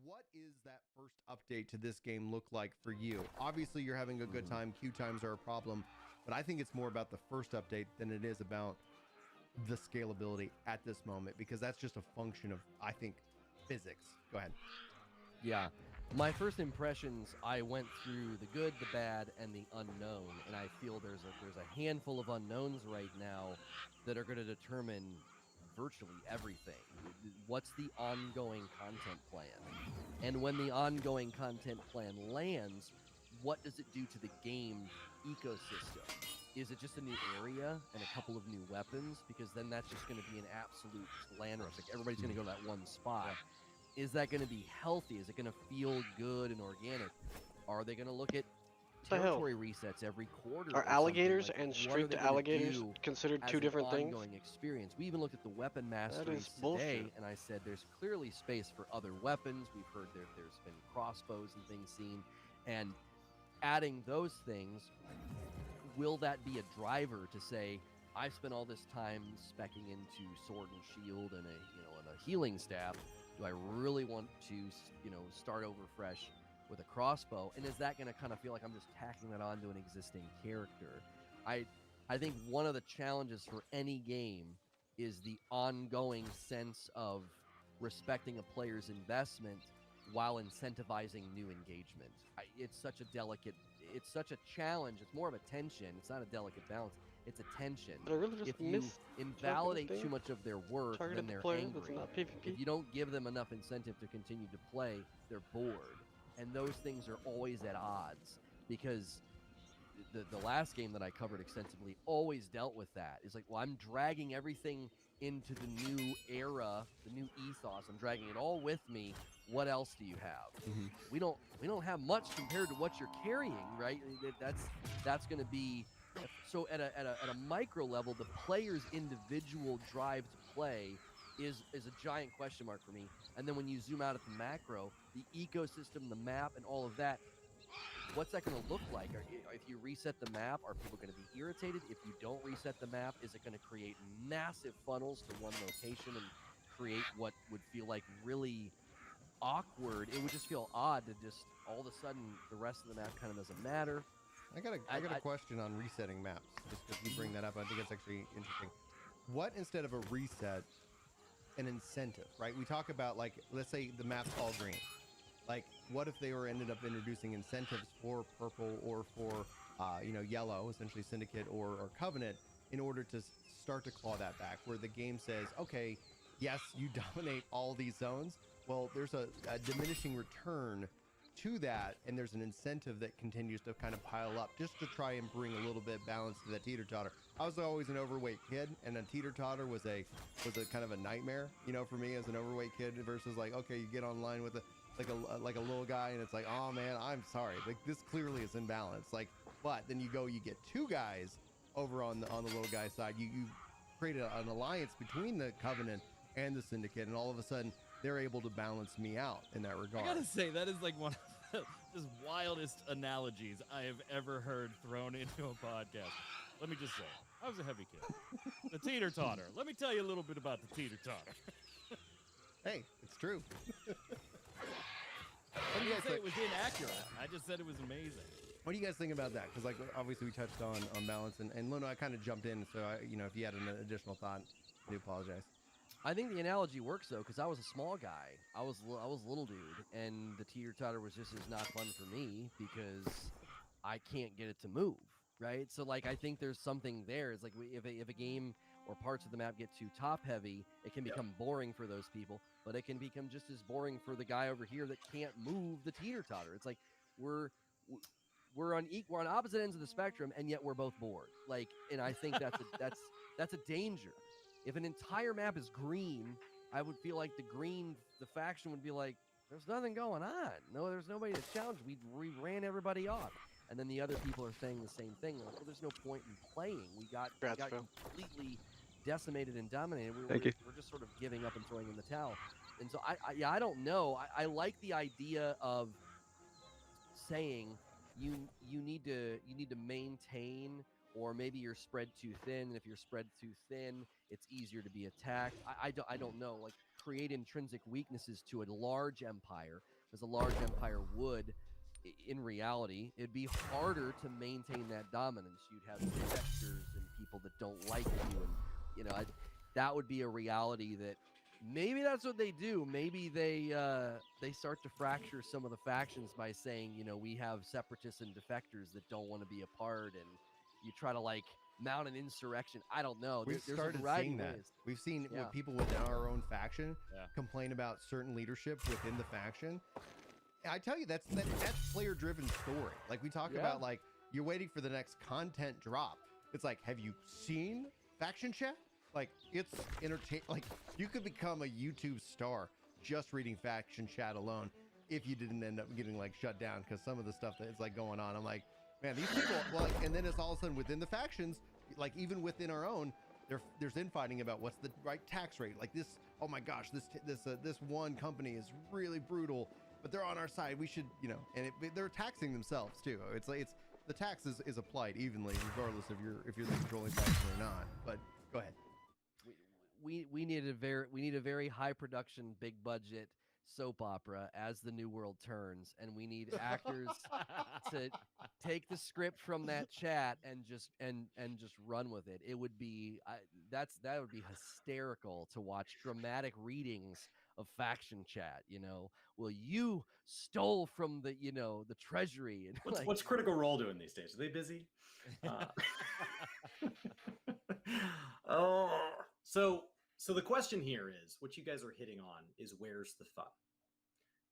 what is that first update to this game look like for you? Obviously, you're having a good time. Queue times are a problem, but I think it's more about the first update than it is about the scalability at this moment, because that's just a function of, I think, physics. Go ahead. Yeah. My first impressions, I went through the good, the bad, and the unknown, and I feel there's a handful of unknowns right now that are going to determine virtually everything. What's the ongoing content plan? And when the ongoing content plan lands, what does it do to the game ecosystem? Is it just a new area and a couple of new weapons? Because then that's just going to be an absolute land rush. Like everybody's going to go to that one spot. Is that going to be healthy? Is it going to feel good and organic? Are they going to look at territory resets every quarter? Are alligators and streaked alligators considered two different things? Ongoing experience. We even looked at the weapon masteries today, and I said there's clearly space for other weapons. We've heard there's been crossbows and things seen, and adding those things, will that be a driver to say, I spent all this time speccing into sword and shield and a healing staff. Do I really want to, start over fresh with a crossbow? And is that going to kind of feel like I'm just tacking that onto an existing character? I think one of the challenges for any game is the ongoing sense of respecting a player's investment while incentivizing new engagement. It's such a challenge. It's more of a tension. It's not a delicate balance. It's a tension. If you invalidate too much of their work, then they're angry. If you don't give them enough incentive to continue to play, they're bored. And those things are always at odds, because the last game that I covered extensively always dealt with that. It's like, well, I'm dragging everything into the new era, the new ethos. I'm dragging it all with me. What else do you have? We don't have much compared to what you're carrying, right? That's going to be so at a micro level. The player's individual drive to play is a giant question mark for me. And then when you zoom out at the macro, the ecosystem, the map, and all of that, what's that going to look like? If you reset the map, are people going to be irritated? If you don't reset the map, is it going to create massive funnels to one location and create what would feel like really awkward? It would just feel odd to just all of a sudden the rest of the map kind of doesn't matter. I got a question on resetting maps, just because you bring that up. I think it's actually interesting. What, instead of a reset, an incentive, right? We talk about, like, let's say the map's all green. Like, what if they ended up introducing incentives for purple or for, yellow, essentially Syndicate or Covenant, in order to start to claw that back, where the game says, okay, yes, you dominate all these zones. Well, there's a diminishing return to that, and there's an incentive that continues to kind of pile up just to try and bring a little bit balance to that teeter-totter. I was always an overweight kid, and a teeter-totter was a kind of a nightmare, for me as an overweight kid, versus like, okay, you get online with like a little guy, and it's like, oh man, I'm sorry, like this clearly is imbalanced. Like, but then you get two guys over on the little guy side. You create an alliance between the Covenant and the Syndicate, and all of a sudden they're able to balance me out in that regard. I gotta say, that is like one of the just wildest analogies I have ever heard thrown into a podcast. Let me just say, I was a heavy kid. The teeter-totter. Let me tell you a little bit about the teeter-totter. Hey, it's true. I didn't say it was inaccurate. I just said it was amazing. What do you guys think about that? Because, like, obviously we touched on balance, and Luna, I kind of jumped in, so if you had an additional thought, I do apologize. I think the analogy works, though, because I was a small guy. I was a little dude, and the teeter-totter was just as not fun for me because I can't get it to move, right? So, like, I think there's something there. It's like if a game or parts of the map get too top-heavy, it can become boring for those people, but it can become just as boring for the guy over here that can't move the teeter-totter. It's like we're on opposite ends of the spectrum, and yet we're both bored. Like, and I think that's a danger. If an entire map is green, I would feel like the faction would be like, there's nothing going on. No, there's nobody to challenge. We ran everybody off. And then the other people are saying the same thing. Like, well, there's no point in playing. We got completely decimated and dominated. We're just sort of giving up and throwing in the towel. And so I don't know. I like the idea of saying you need to maintain, or maybe you're spread too thin, and if you're spread too thin, it's easier to be attacked. I don't know. Like, create intrinsic weaknesses to a large empire as a large empire would. In reality, it'd be harder to maintain that dominance. You'd have defectors and people that don't like you, and that would be a reality that maybe that's what they do. Maybe they start to fracture some of the factions by saying, we have separatists and defectors that don't want to be a part, and you try to mount an insurrection. I don't know. We've started seeing that. We've seen what people within our own faction complain about certain leadership within the faction. I tell you, that's player-driven story. Like we talk about, you're waiting for the next content drop. It's like, have you seen faction chat? Like, it's entertain. Like, you could become a YouTube star just reading faction chat alone if you didn't end up getting shut down, because some of the stuff that's going on, I'm like, man, these people. And then it's all of a sudden within the factions, even within our own, there's infighting about what's the right tax rate. Like this, oh my gosh, this one company is really brutal, but they're on our side. We should, and they're taxing themselves too. It's the tax is applied evenly regardless of if you're the controlling faction or not. But go ahead. We need a very high production, big budget soap opera as the new world turns, and we need actors to take the script from that chat and just run with it. It would be that would be hysterical to watch dramatic readings of faction chat. Well, you stole from the the treasury, and what's Critical Role doing these days? Are they busy? Oh, so the question here is, what you guys are hitting on is, where's the fun?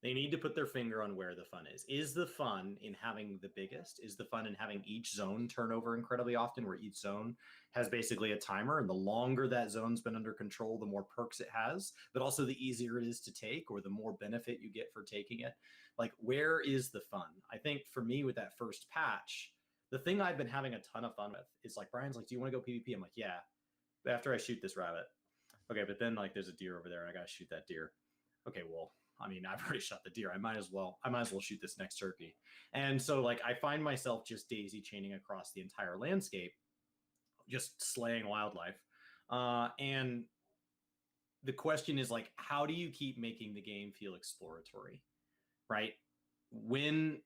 They need to put their finger on where the fun is. Is the fun in having the biggest? Is the fun in having each zone turn over incredibly often, where each zone has basically a timer, and the longer that zone's been under control, the more perks it has, but also the easier it is to take, or the more benefit you get for taking it? Where is the fun? I think for me, with that first patch, the thing I've been having a ton of fun with is Brian's do you want to go PvP? I'm like, yeah. But after I shoot this rabbit, okay, but then there's a deer over there and I gotta shoot that deer. Okay, well, I mean, I've already shot the deer. I might as well shoot this next turkey. And so I find myself just daisy chaining across the entire landscape, just slaying wildlife. And the question is how do you keep making the game feel exploratory, right? When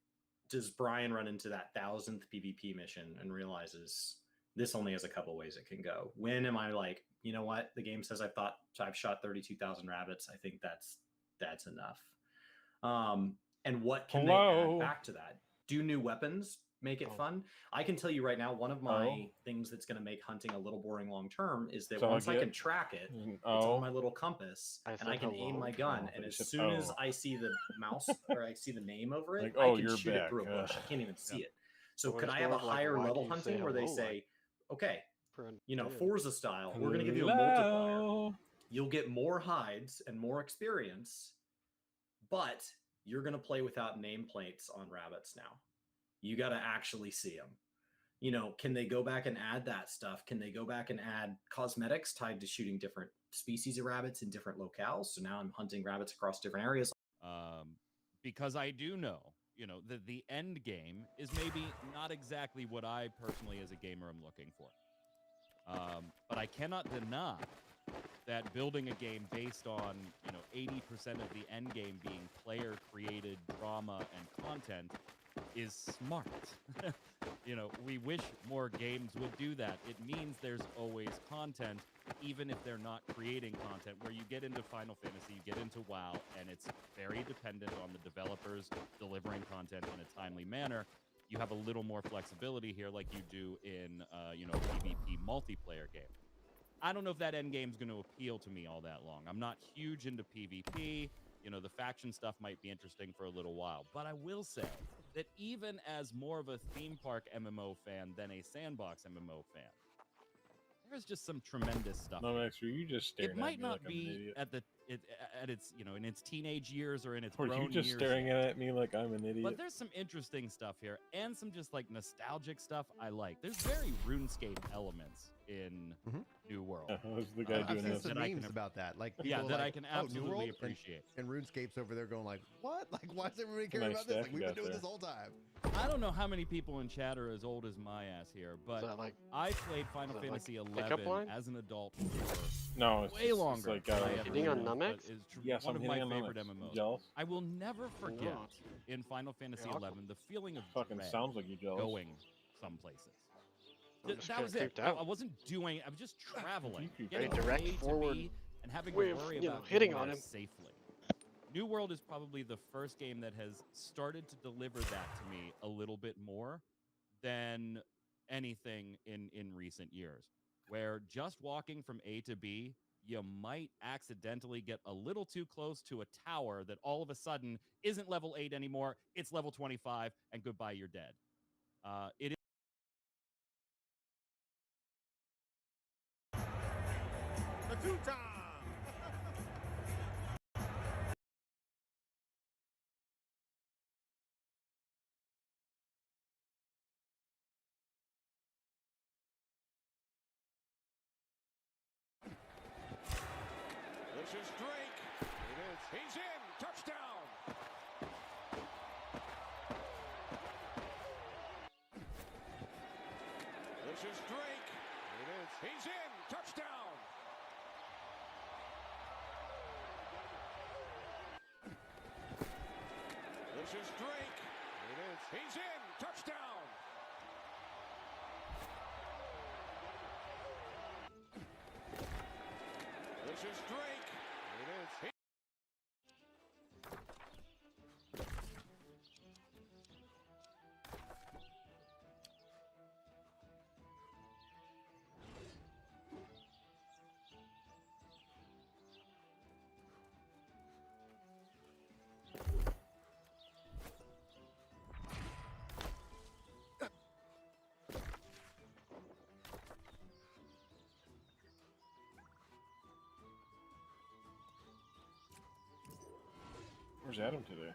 does Brian run into that 1,000th PvP mission and realizes this only has a couple ways it can go? When am I you know what? The game says I've shot 32,000 rabbits. I think that's enough. And what can they add back to that? Do new weapons make it fun? I can tell you right now, one of my things that's going to make hunting a little boring long term is that once I can track it, it's on my little compass, and I can aim my gun, and as soon as I see the mouse or I see the name over it, I can shoot it through a bush. I can't even see it. So could I have a higher level hunting where they say, okay, Forza style, we're going to give you a multiplier. You'll get more hides and more experience, but you're going to play without nameplates on rabbits now. You got to actually see them. Can they go back and add that stuff? Can they go back and add cosmetics tied to shooting different species of rabbits in different locales? So now I'm hunting rabbits across different areas. Because I do know, that the end game is maybe not exactly what I personally as a gamer am looking for. But I cannot deny that building a game based on 80% of the end game being player created drama and content is smart. We wish more games would do that. It means there's always content, even if they're not creating content. Where you get into Final Fantasy, you get into WoW, and it's very dependent on the developers delivering content in a timely manner. You have a little more flexibility here, like you do in PvP multiplayer game. I don't know if that end game is going to appeal to me all that long. I'm not huge into PvP. The faction stuff might be interesting for a little while, but I will say that even as more of a theme park MMO fan than a sandbox MMO fan, there's just some tremendous stuff. No, Max, were you just staring it might at me not like be I'm an idiot? at its in its teenage years or in its Were grown you just years staring yet. at me like I'm an idiot? But there's some interesting stuff here and some just nostalgic stuff I like. There's very RuneScape elements in New World. Who's the guy I've doing seen this? some That I memes can- about that. Like people Yeah, are that like, I can "Oh, New absolutely World?" appreciate. And RuneScape's over there going like, "What? Like, why is everybody caring Nice about this? stack Like, you we've been got doing there. this whole time." I don't know how many people in chat are as old as my ass here, but Is that like I played Final that like Fantasy pickup 11 line? as an adult for No, it's way just, longer It's like, than I ever Hitting on should have, Numex? but is yes, one I'm of my hitting on favorite Numex. You MMOs. jealous? I will never forget not. in Final Fantasy You're awkward. 11 the feeling of Fucking dread sounds like you jealous. going some places. I'm just That kinda was it. creeped I out. wasn't doing. I was just traveling, creeped getting out. Very direct from A to forward B and having way to of, worry you know, about hitting getting on there him. safely. New World is probably the first game that has started to deliver that to me a little bit more than anything in recent years, where just walking from A to B, you might accidentally get a little too close to a tower that all of a sudden isn't level 8 anymore, it's level 25, and goodbye, you're dead. It is The two-time. This is Drake. It is. He's in. Touchdown. This is Drake. It is. He's in. Touchdown. This is Drake. It is. He's in. Touchdown. This is Drake. It is. Where's Adam today?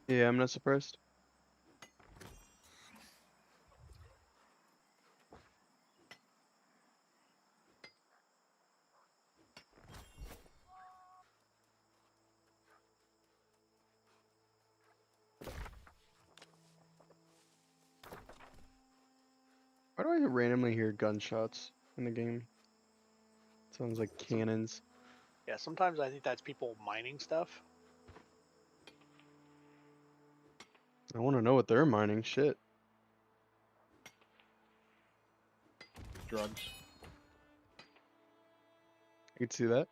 Yeah, I'm not surprised. Why do I randomly hear gunshots in the game? Sounds like cannons. Yeah, sometimes I think that's people mining stuff. I want to know what they're mining. Shit. Drugs. I could see that.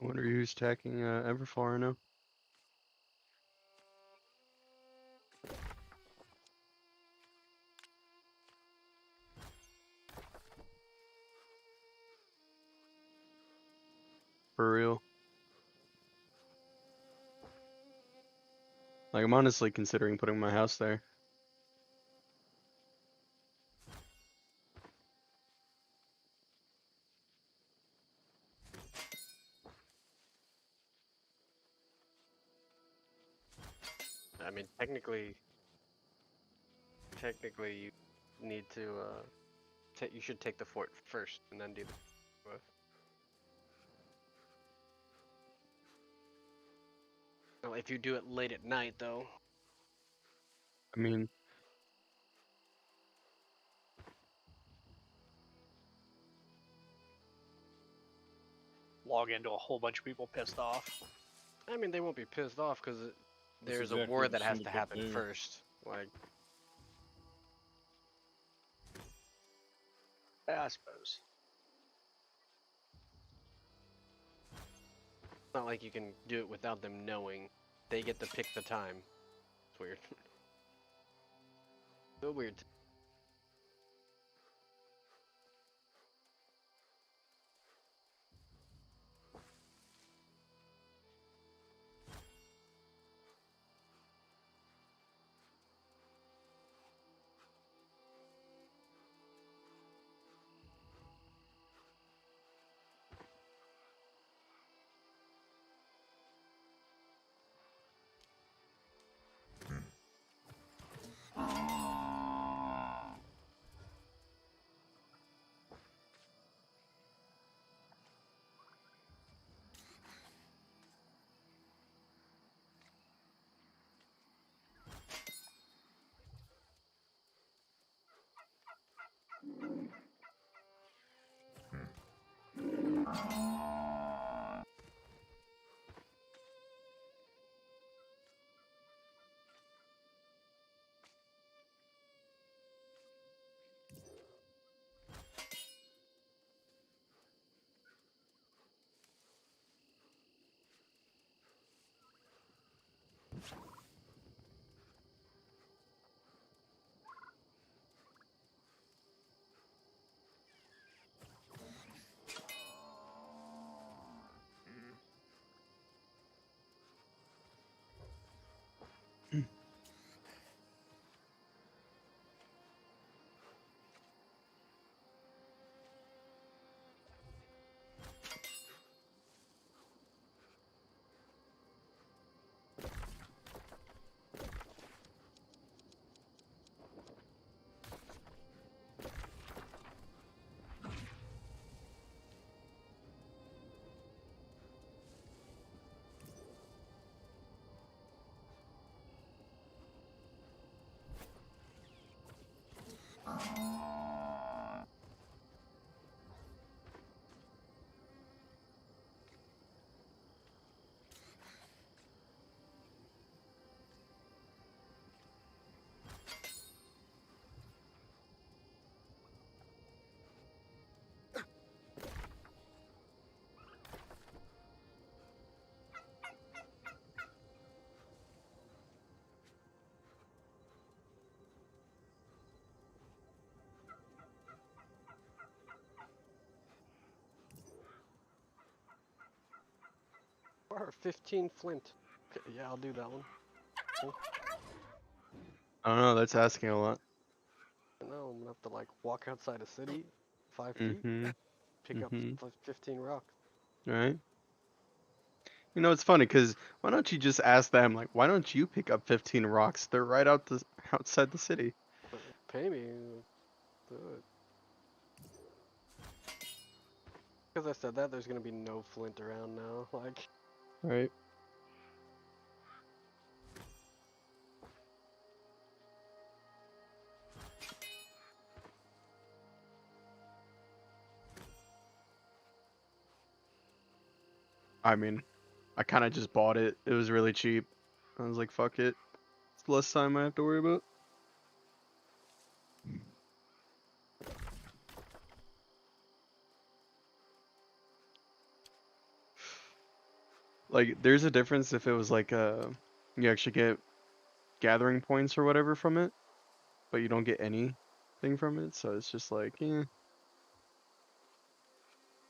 I wonder who's attacking Everfar now. For real. Like, I'm honestly considering putting my house there. I mean, technically you need to you should take the fort first and then do the both. Well, if you do it late at night, though. I mean, Log into a whole bunch of people pissed off. I mean, they won't be pissed off because there's exactly a war what that has to syndicate happen do. first. Like, Yeah, I suppose. it's not like you can do it without them knowing. They get to pick the time. It's weird. So weird. Or 15 flint. Okay, yeah, I'll do that one. Cool. I don't know. That's asking a lot. I know I'm gonna have to like walk outside a city, 5 feet, Mm-hmm. pick up 15 rocks. Right. You know, it's funny because why don't you just ask them, like, why don't you pick up 15 rocks? They're right outside the city. Pay me. Do it. Because I said that, there's gonna be no flint around now. Like, Right. I mean, I kind of just bought it. It was really cheap. I was like, fuck it. It's less time I have to worry about. Like, there's a difference if it was like you actually get gathering points or whatever from it, but you don't get anything from it. So it's just like, yeah,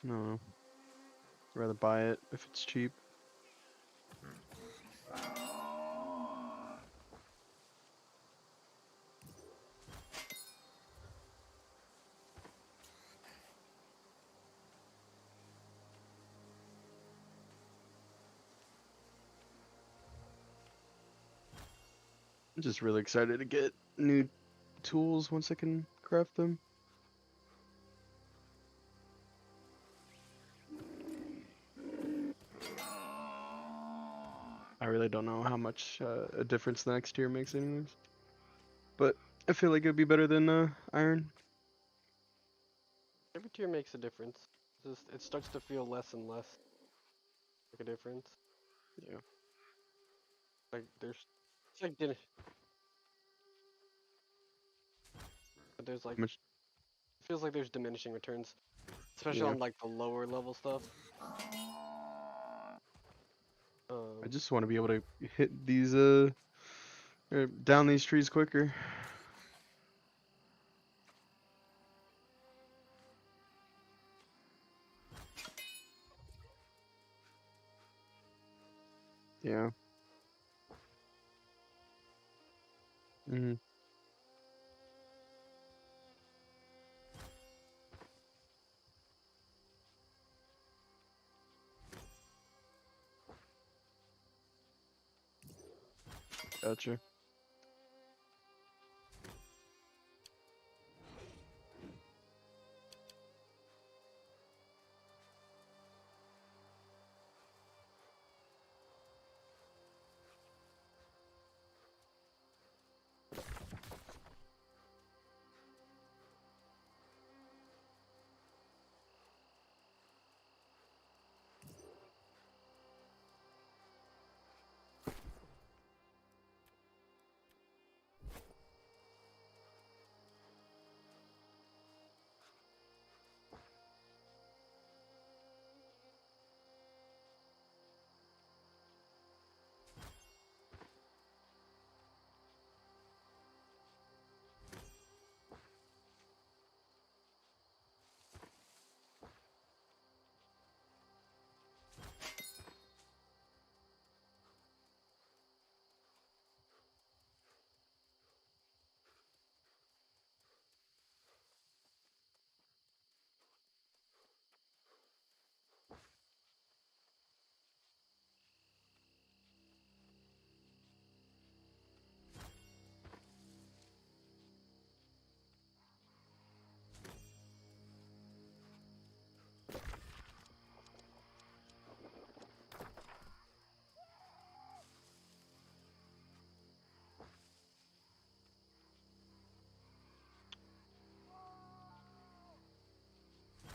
no, I'd rather buy it if it's cheap. I'm just really excited to get new tools once I can craft them. I really don't know how much a difference the next tier makes anyways. But I feel like it'd be better than iron. every tier makes a difference. It starts to feel less and less like a difference. Yeah. Like, it's like, but there's like, Much. it feels like there's diminishing returns. Especially Yeah. on like the lower level stuff. I just want to be able to hit these down these trees quicker. Yeah. Mhm. Gotcha.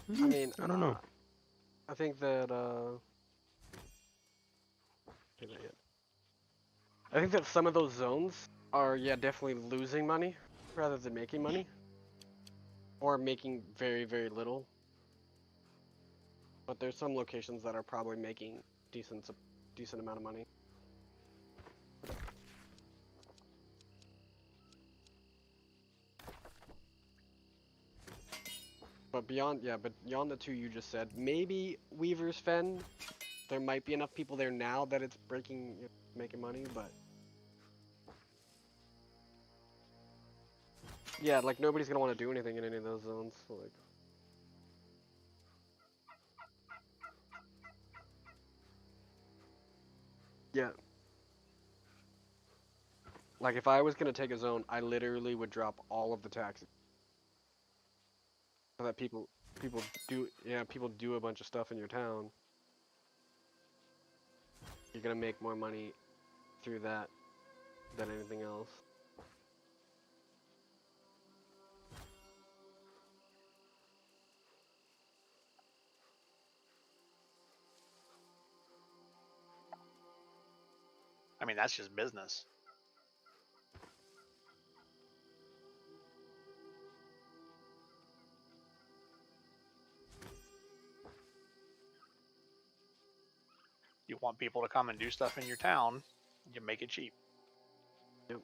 I mean, I don't know. I think that did I hit? I think that some of those zones are, yeah, definitely losing money rather than making money, or making very, very little. But there's some locations that are probably making decent amount of money. But beyond the two you just said, maybe Weaver's Fen there might be enough people there now that it's breaking, making money, but yeah, like nobody's gonna want to do anything in any of those zones. So, like, yeah. Like if I was gonna take a zone, I literally would drop all of the taxes so that people do a bunch of stuff in your town. You're gonna make more money through that than anything else. I mean, that's just business. You want people to come and do stuff in your town, you make it cheap. Yep.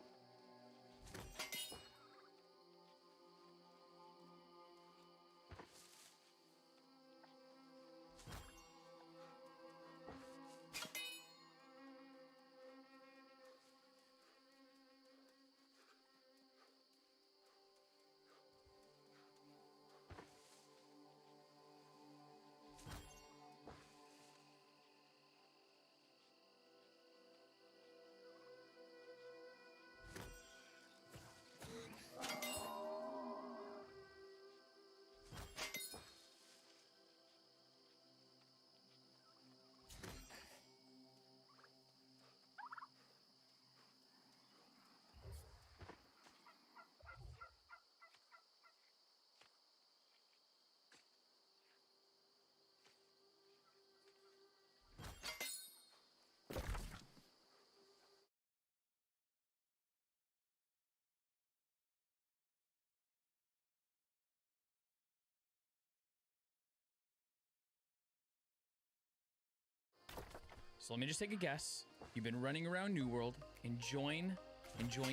So let me just take a guess. You've been running around New World, enjoying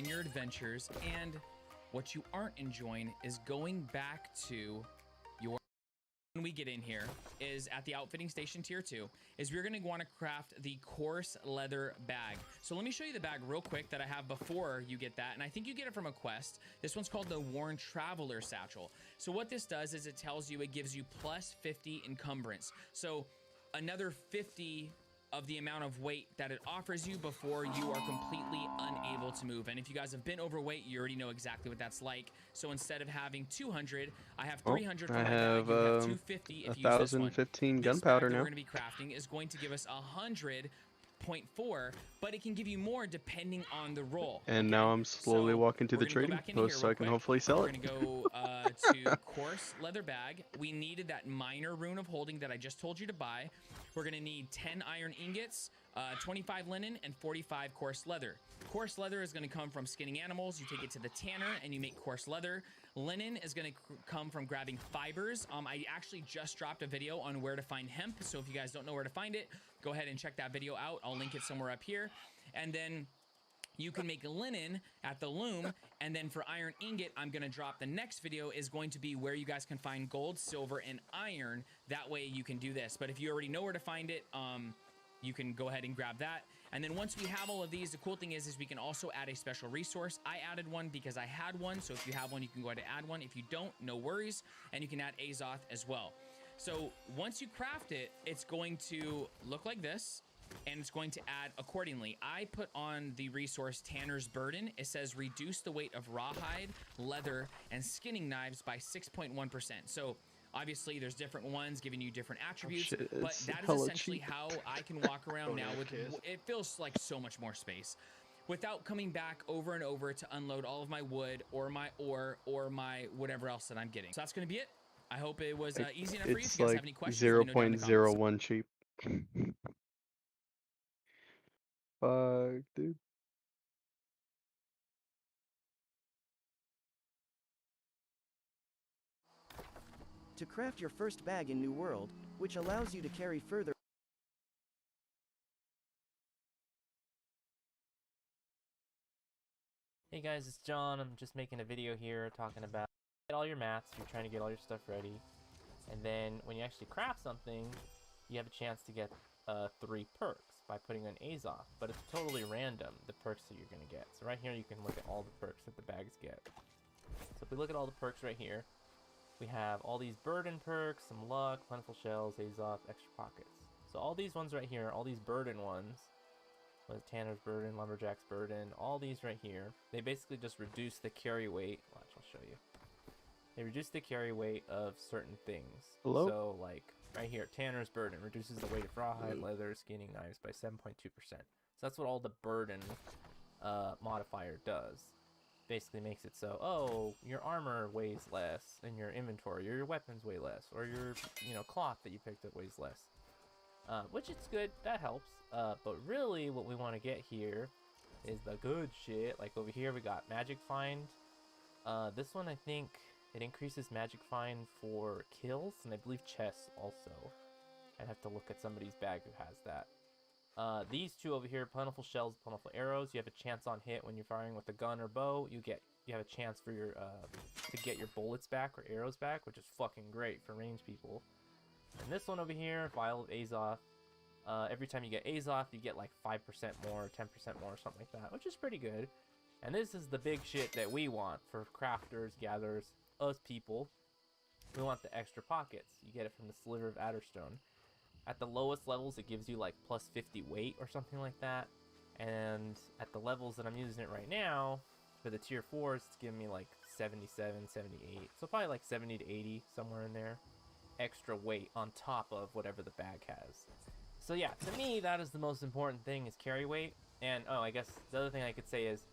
your adventures, and what you aren't enjoying is going back to your... When we get in here is at the outfitting station tier 2 is we're going to want to craft the coarse leather bag. So let me show you the bag real quick that I have before you get that, and I think you get it from a quest. This one's called the Worn Traveler Satchel. So what this does is it tells you, it gives you plus 50 encumbrance, so another 50 of the amount of weight that it offers you before you are completely unable to move. And if you guys have been overweight, you already know exactly what that's like. So instead of having 200, I have 300 for my bag. You have 250 if you use this one. 1,015 This gunpowder bag that now. we're going to be crafting is going to give us 100.4, but it can give you more depending on the roll. And now I'm slowly walking to the trading post so I can hopefully sell it. We're going to go to coarse leather bag. We needed that minor rune of holding that I just told you to buy. We're going to need 10 iron ingots, 25 linen, and 45 coarse leather. Coarse leather is going to come from skinning animals. You take it to the tanner and you make coarse leather. Linen is going to come from grabbing fibers. I actually just dropped a video on where to find hemp, so if you guys don't know where to find it, go ahead and check that video out. I'll link it somewhere up here. And then you can make linen at the loom, and then for iron ingot, I'm going to drop the next video is going to be where you guys can find gold, silver, and iron. That way you can do this. But if you already know where to find it, you can go ahead and grab that. And then once we have all of these, the cool thing is we can also add a special resource. I added one because I had one, so if you have one, you can go ahead and add one. If you don't, no worries, and you can add Azoth as well. So once you craft it, it's going to look like this, and it's going to add accordingly. I put on the resource Tanner's Burden. It says reduce the weight of rawhide, leather, and skinning knives by 6.1%. So obviously there's different ones giving you different attributes, but that is essentially how I can walk around now with it. Feels like so much more space without coming back over and over to unload all of my wood or my ore or my whatever else that I'm getting. So that's going to be it. I hope it was easy enough for you. If you guys have any questions, let me know down in the comments. 0.01 cheap. Fuck, dude. To craft your first bag in New World, which allows you to carry further. Hey guys, it's John. I'm just making a video here talking about get all your mats. You're trying to get all your stuff ready, and then when you actually craft something, you have a chance to get 3 perks by putting an Azoth, but it's totally random, the perks that you're going to get. So right here you can look at all the perks that the bags get. So if we look at all the perks right here, we have all these burden perks, some luck, plentiful shells, Azoth, extra pockets. So all these ones right here, all these burden ones, Tanner's burden, Lumberjack's burden, all these right here, they basically just reduce the carry weight. Watch, I'll show you. They reduce the carry weight of certain things. Hello? So like right here, Tanner's burden reduces the weight of rawhide, leather, skinning knives by 7.2%. So that's what all the burden modifier does. Basically makes it so, oh, your armor weighs less in your inventory, or your weapons weigh less, or your cloth that you picked up weighs less. Which it's good, that helps. But really what we want to get here is the good shit. Like over here we got Magic Find. This one I think it increases Magic Find for kills, and I believe chests also. I'd have to look at somebody's bag who has that. These two over here, Plentiful Shells, Plentiful Arrows. You have a chance on hit when you're firing with a gun or bow. You have a chance for your to get your bullets back or arrows back, which is fucking great for range people. And this one over here, Vial of Azoth. Every time you get Azoth, you get like 5% more, 10% more, something like that, which is pretty good. And this is the big shit that we want for crafters, gatherers, us people. We want the extra pockets. You get it from the Sliver of Adderstone. At the lowest levels, it gives you like plus 50 weight or something like that. And at the levels that I'm using it right now, for the tier 4s, it's giving me like 77, 78. So probably like 70 to 80, somewhere in there. Extra weight on top of whatever the bag has. So yeah, to me, that is the most important thing, is carry weight. And oh, I guess the other thing I could say is,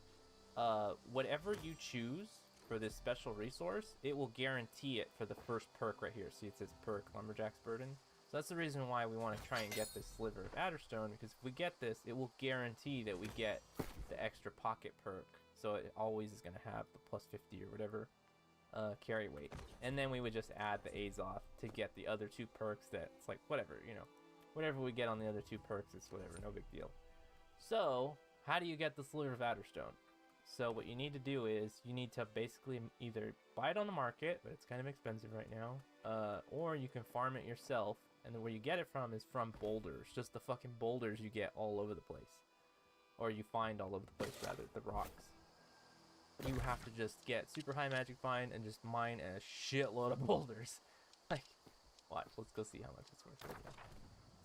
whatever you choose for this special resource, it will guarantee it for the first perk right here. See, it says perk, Lumberjack's Burden. So that's the reason why we want to try and get this Sliver of Adderstone, because if we get this, it will guarantee that we get the extra pocket perk. So it always is going to have the plus 50 or whatever carry weight. And then we would just add the Azoth to get the other 2 perks that it's like, whatever, whatever we get on the other 2 perks, it's whatever, no big deal. So, how do you get the Sliver of Adderstone? So what you need to do is, you need to basically either buy it on the market, but it's kind of expensive right now, or you can farm it yourself, and then where you get it from is from boulders, just the fucking boulders you get all over the place. Or you find all over the place, rather, the rocks. You have to just get super high Magic Find and just mine a shitload of boulders. Like, watch, let's go see how much it's worth right now.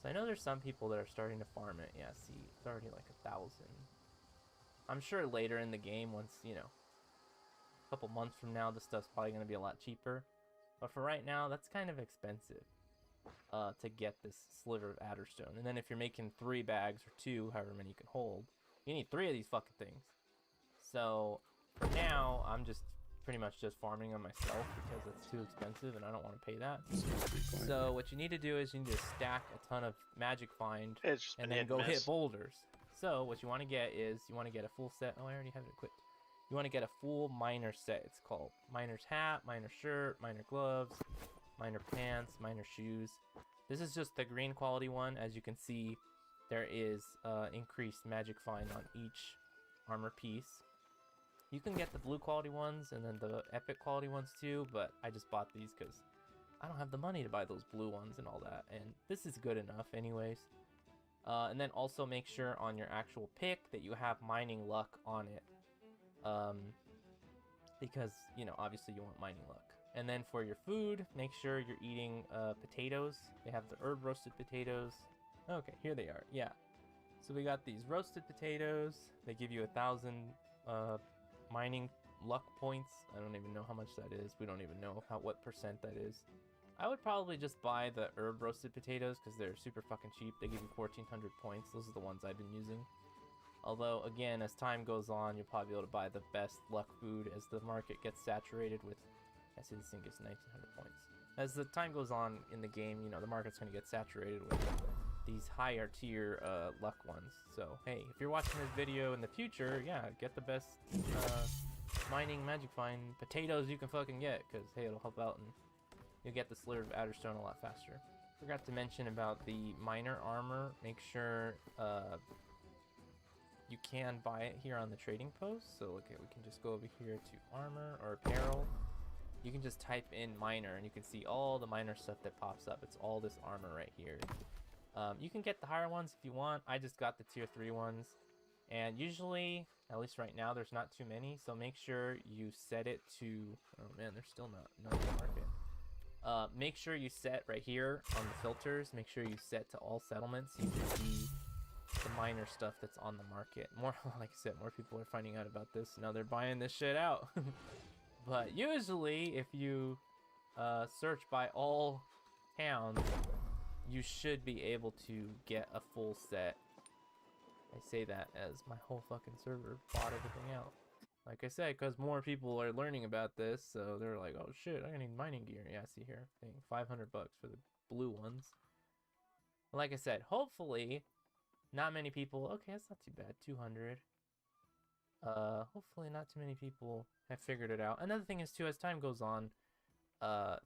So I know there's some people that are starting to farm it. Yeah, see, it's already like 1,000. I'm sure later in the game, once, a couple months from now, this stuff's probably going to be a lot cheaper. But for right now, that's kind of expensive to get this Sliver of Adderstone. And then if you're making 3 bags or 2, however many you can hold, you need 3 of these fucking things. So for now, I'm just pretty much just farming them myself because it's too expensive and I don't want to pay that. So what you need to do is you need to stack a ton of Magic Find and then go hit boulders. So what you want to get is, you want to get a full set. Oh, I already have it equipped. You want to get a full miner set. It's called miner's hat, miner shirt, miner gloves, miner pants, miner shoes. This is just the green quality one. As you can see, there is increased Magic Find on each armor piece. You can get the blue quality ones and then the epic quality ones too, but I just bought these because I don't have the money to buy those blue ones and all that, and this is good enough anyways. And then also make sure on your actual pick that you have mining luck on it, because, obviously you want mining luck. And then for your food, make sure you're eating potatoes. They have the herb roasted potatoes. Okay, here they are. Yeah. So we got these roasted potatoes. They give you 1,000 mining luck points. I don't even know how much that is. We don't even know what percent that is. I would probably just buy the herb roasted potatoes because they're super fucking cheap. They give you 1,400 points. Those are the ones I've been using. Although, again, as time goes on, you'll probably be able to buy the best luck food as the market gets saturated with... I see this thing gets 1,900 points. As the time goes on in the game, the market's going to get saturated with these higher tier luck ones. So, hey, if you're watching this video in the future, yeah, get the best mining Magic Find potatoes you can fucking get, because, hey, it'll help out and you'll get the Sliver of Adderstone a lot faster. Forgot to mention about the miner armor. Make sure you can buy it here on the trading post. So, okay, we can just go over here to armor or apparel. You can just type in miner and you can see all the miner stuff that pops up. It's all this armor right here. You can get the higher ones if you want. I just got the tier 3 ones. And usually, at least right now, there's not too many. So make sure you set it to... Oh man, there's still not in the market. Make sure you set right here on the filters. Make sure you set to all settlements so you can see the minor stuff that's on the market. More, like I said, more people are finding out about this. Now they're buying this shit out. But usually, if you search by all towns, you should be able to get a full set. I say that as my whole fucking server bought everything out. Like I said, because more people are learning about this, so they're like, oh shit, I need mining gear. Yeah, see here, thing, 500 bucks for the blue ones. Like I said, hopefully, not many people. Okay, that's not too bad. 200. Hopefully, not too many people have figured it out. Another thing is too, as time goes on,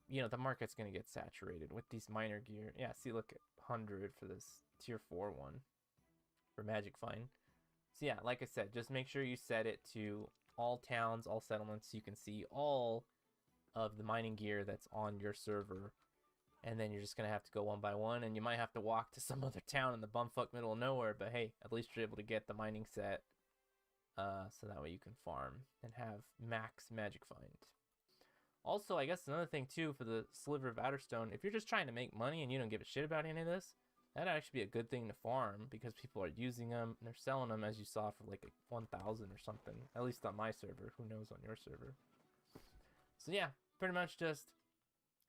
you know, the market's gonna get saturated with these miner gear. Yeah, see, look at 100 for this tier 4 one for Magic Find. So yeah, like I said, just make sure you set it to all towns, all settlements, so you can see all of the mining gear that's on your server. And then you're just gonna have to go one by one, and you might have to walk to some other town in the bumfuck middle of nowhere, but hey, at least you're able to get the mining set, so that way you can farm and have max Magic Find. Also, I guess another thing too for the Sliver of Adderstone, if you're just trying to make money and you don't give a shit about any of this, that'd actually be a good thing to farm, because people are using them, and they're selling them, as you saw, for like 1,000 or something. At least on my server. Who knows on your server? So yeah, pretty much just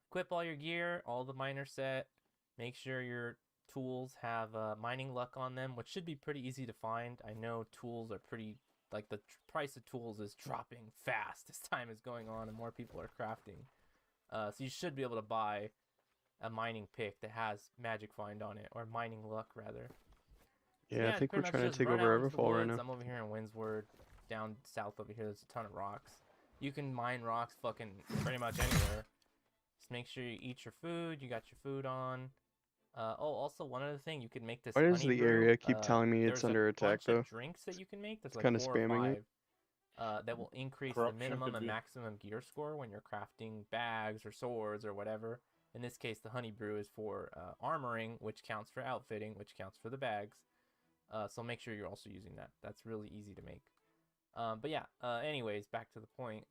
equip all your gear, all the miner set. Make sure your tools have mining luck on them, which should be pretty easy to find. I know tools are pretty... Like, the price of tools is dropping fast as time is going on and more people are crafting. So you should be able to buy a mining pick that has Magic Find on it, or mining luck rather. So Yeah, I think we're pretty much trying to just take run over out into the Everfall right woods. now. I'm over here in Windsward. Down south over here, there's a ton of rocks. You can mine rocks fucking pretty much anywhere. Just make sure you eat your food. You got your food on. Oh, also one other thing, you can make this. Why does honey the brew. area keep telling me it's There's under a attack, bunch of though? drinks that you can make. There's It's like kinda 4 or spamming 5. it. That will increase the Corruption minimum could and be. maximum gear score when you're crafting bags or swords or whatever. In this case, the honey brew is for armoring, which counts for outfitting, which counts for the bags. So make sure you're also using that. That's really easy to make. But yeah, anyways, back to the point.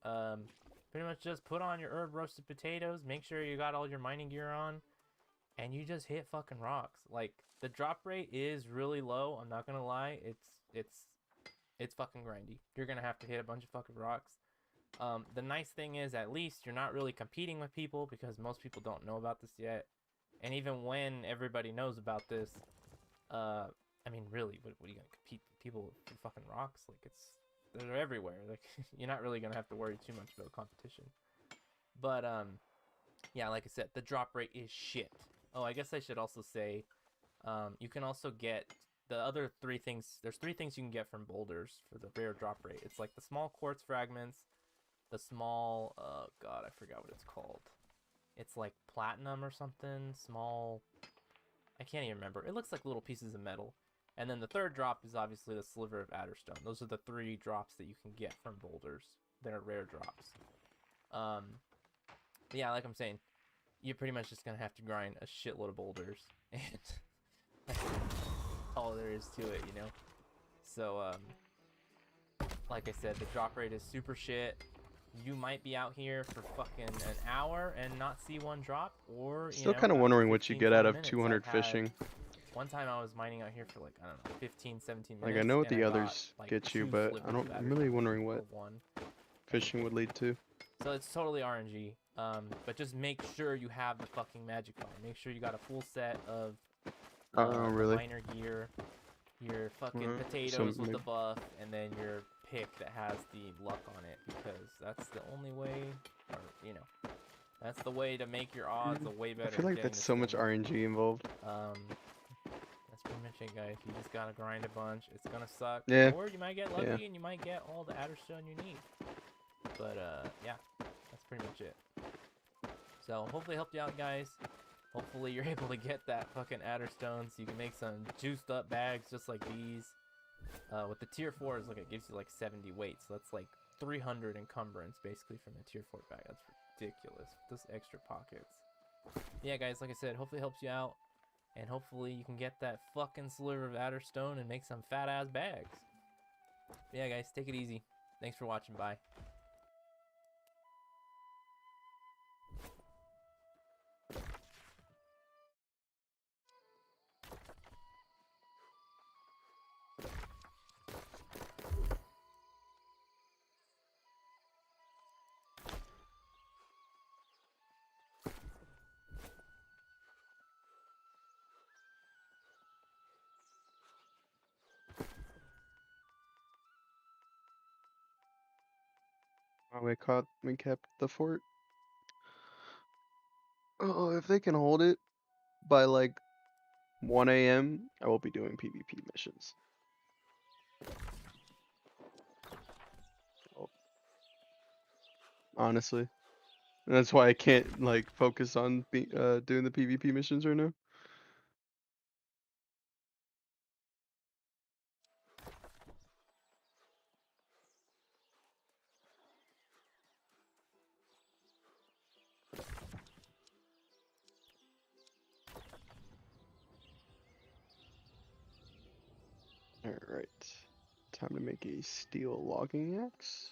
Pretty much just put on your herb roasted potatoes. Make sure you got all your mining gear on. And you just hit fucking rocks. Like, the drop rate is really low. I'm not gonna lie. It's fucking grindy. You're gonna have to hit a bunch of fucking rocks. The nice thing is, at least you're not really competing with people, because most people don't know about this yet. And even when everybody knows about this, I mean, really, what are you gonna compete with people for fucking rocks? Like, they're everywhere. Like, you're not really gonna have to worry too much about competition. But yeah, like I said, the drop rate is shit. Oh, I guess I should also say, you can also get the other 3 things. There's 3 things you can get from boulders for the rare drop rate. It's like the small quartz fragments, the small, god, I forgot what it's called. It's like platinum or something, small, I can't even remember. It looks like little pieces of metal. And then the 3rd drop is obviously the Sliver of Adderstone. Those are the 3 drops that you can get from boulders. They're rare drops. But yeah, like I'm saying, you're pretty much just gonna have to grind a shitload of boulders, and that's all there is to it, you know? So, like I said, the drop rate is super shit. You might be out here for fucking an hour and not see one drop, or, you Still know, kind of after wondering what you 15, get out 20 of minutes. 200 I've had- fishing. One time I was mining out here for like, I don't know, 15, 17 Like, minutes. I know what and the I got, others like, get you, 2 but slivers I'm of really Adderstone wondering or what 1. fishing would lead to. So it's totally RNG, but just make sure you have the fucking Magic Find. Make sure you got a full set of Oh, the really? miner gear, your fucking Alright, potatoes so with the maybe- buff, and then your pick that has the luck on it, because that's the only way, or, you know, that's the way to make your odds a way better. I feel like getting that's this so much thing. RNG involved. That's pretty much it, guys. You just gotta grind a bunch. It's gonna suck. Yeah. Or you might get lucky Yeah. and you might get all the Adderstone you need. But yeah, that's pretty much it. So hopefully I helped you out, guys. Hopefully you're able to get that fucking Adderstone so you can make some juiced up bags just like these. With the tier 4s, look, it gives you like 70 weight, so that's like 300 encumbrance basically from the tier 4 bag. That's ridiculous. Those extra pockets. Yeah, guys, like I said, hopefully it helps you out. and hopefully you can get that fucking sliver of outer stone and make some fat ass bags. Yeah, guys, take it easy. Thanks for watching. Bye. Oh, we kept the fort. Oh, if they can hold it by like 1 a.m., I will be doing PvP missions. Oh, honestly, that's why I can't like focus on doing the PvP missions right now. Alright. Time to make a steel logging axe.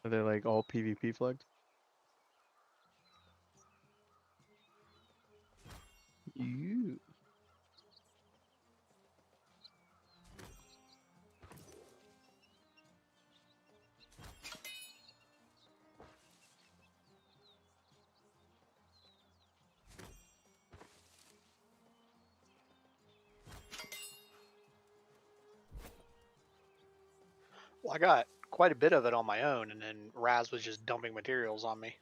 Are they like all PvP flagged? You. Well, I got quite a bit of it on my own, and then Raz was just dumping materials on me.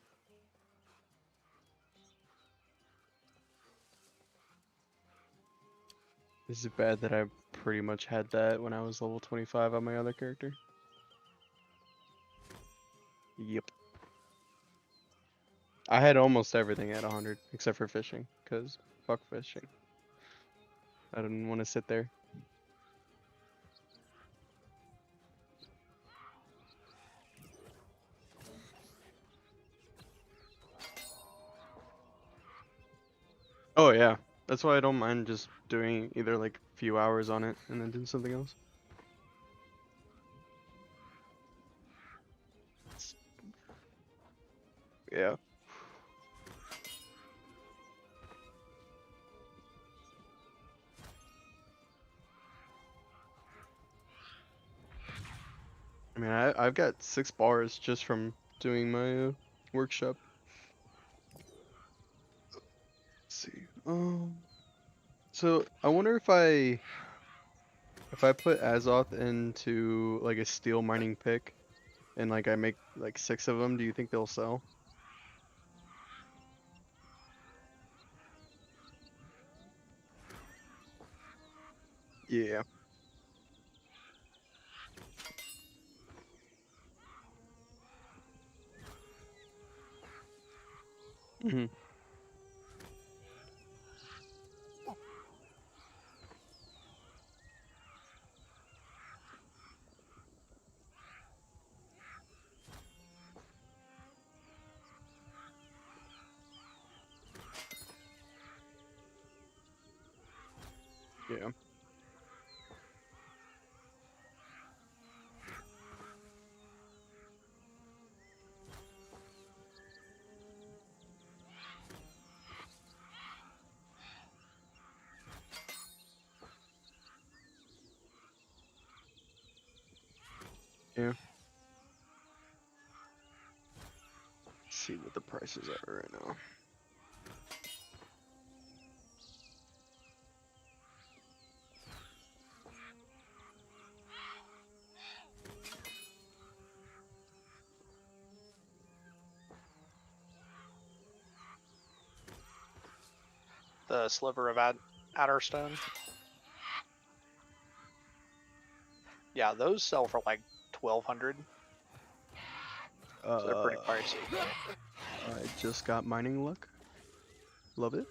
Is it bad that I pretty much had that when I was level 25 on my other character? Yep. I had almost everything at 100 except for fishing, because fuck fishing. I didn't want to sit there. Oh yeah, that's why I don't mind just doing either like a few hours on it and then doing something else. Yeah. I mean, I've got 6 bars just from doing my workshop. Let's see. So I wonder if I put Azoth into like a steel mining pick and like I make like 6 of them, do you think they'll sell? Yeah. Hmm. Yeah. Yeah. Let's see what the prices are right now. The sliver of Adderstone. Yeah, those sell for like 1,200. So they're pretty pricey. I just got mining luck. Love it.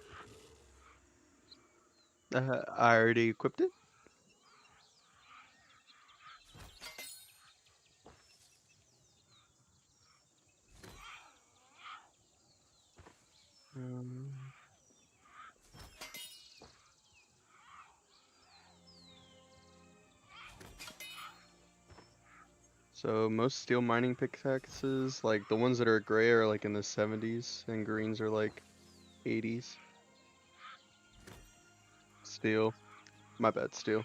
I already equipped it. So most steel mining pickaxes, like the ones that are gray, are like in the 70s, and greens are like 80s. Steel. My bad, steel.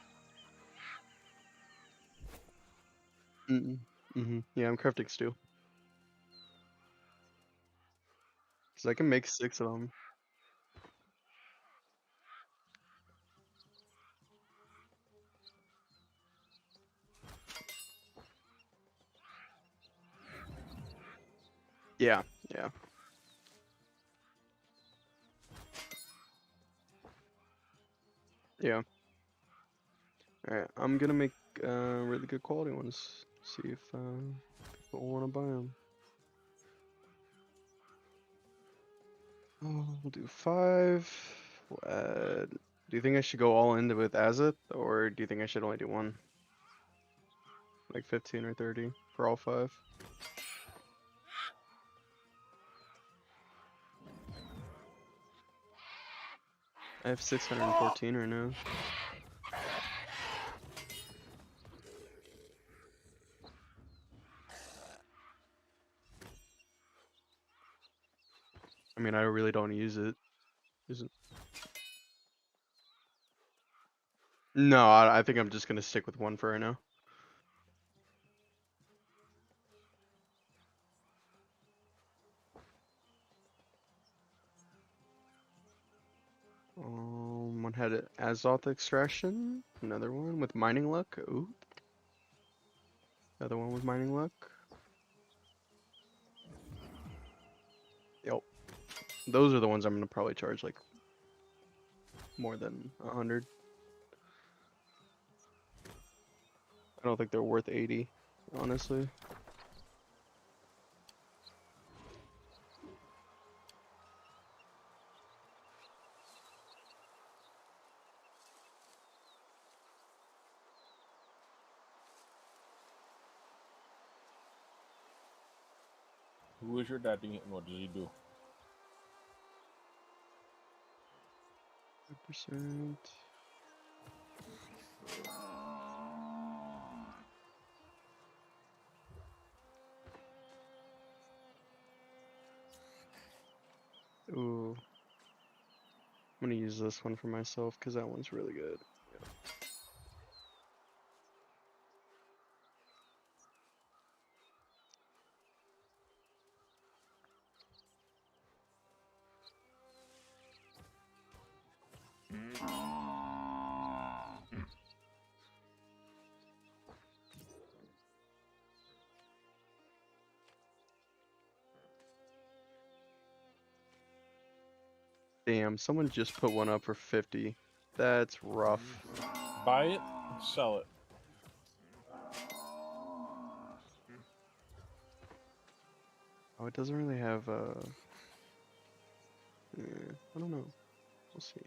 Yeah, I'm crafting steel. Cause I can make 6 of them. Yeah, yeah. Yeah. Alright, I'm gonna make really good quality ones. See if people want to buy them. Oh, we'll do 5. We'll add. Do you think I should go all in with Azith, or do you think I should only do one? Like 15 or 30 for all 5? I have 614 right now. I mean, I really don't use it. No, I think I'm just gonna stick with one for right now. One had an Azoth extraction. Another one with mining luck. Ooh. Another one with mining luck. Yep. Those are the ones I'm gonna probably charge like more than 100. I don't think they're worth 80, honestly. Who is your daddy and what does he do? 5%. Ooh. I'm gonna use this one for myself because that one's really good. Yeah. Damn, someone just put one up for 50. That's rough. Buy it, sell it. Oh, it doesn't really have I don't know. We'll see.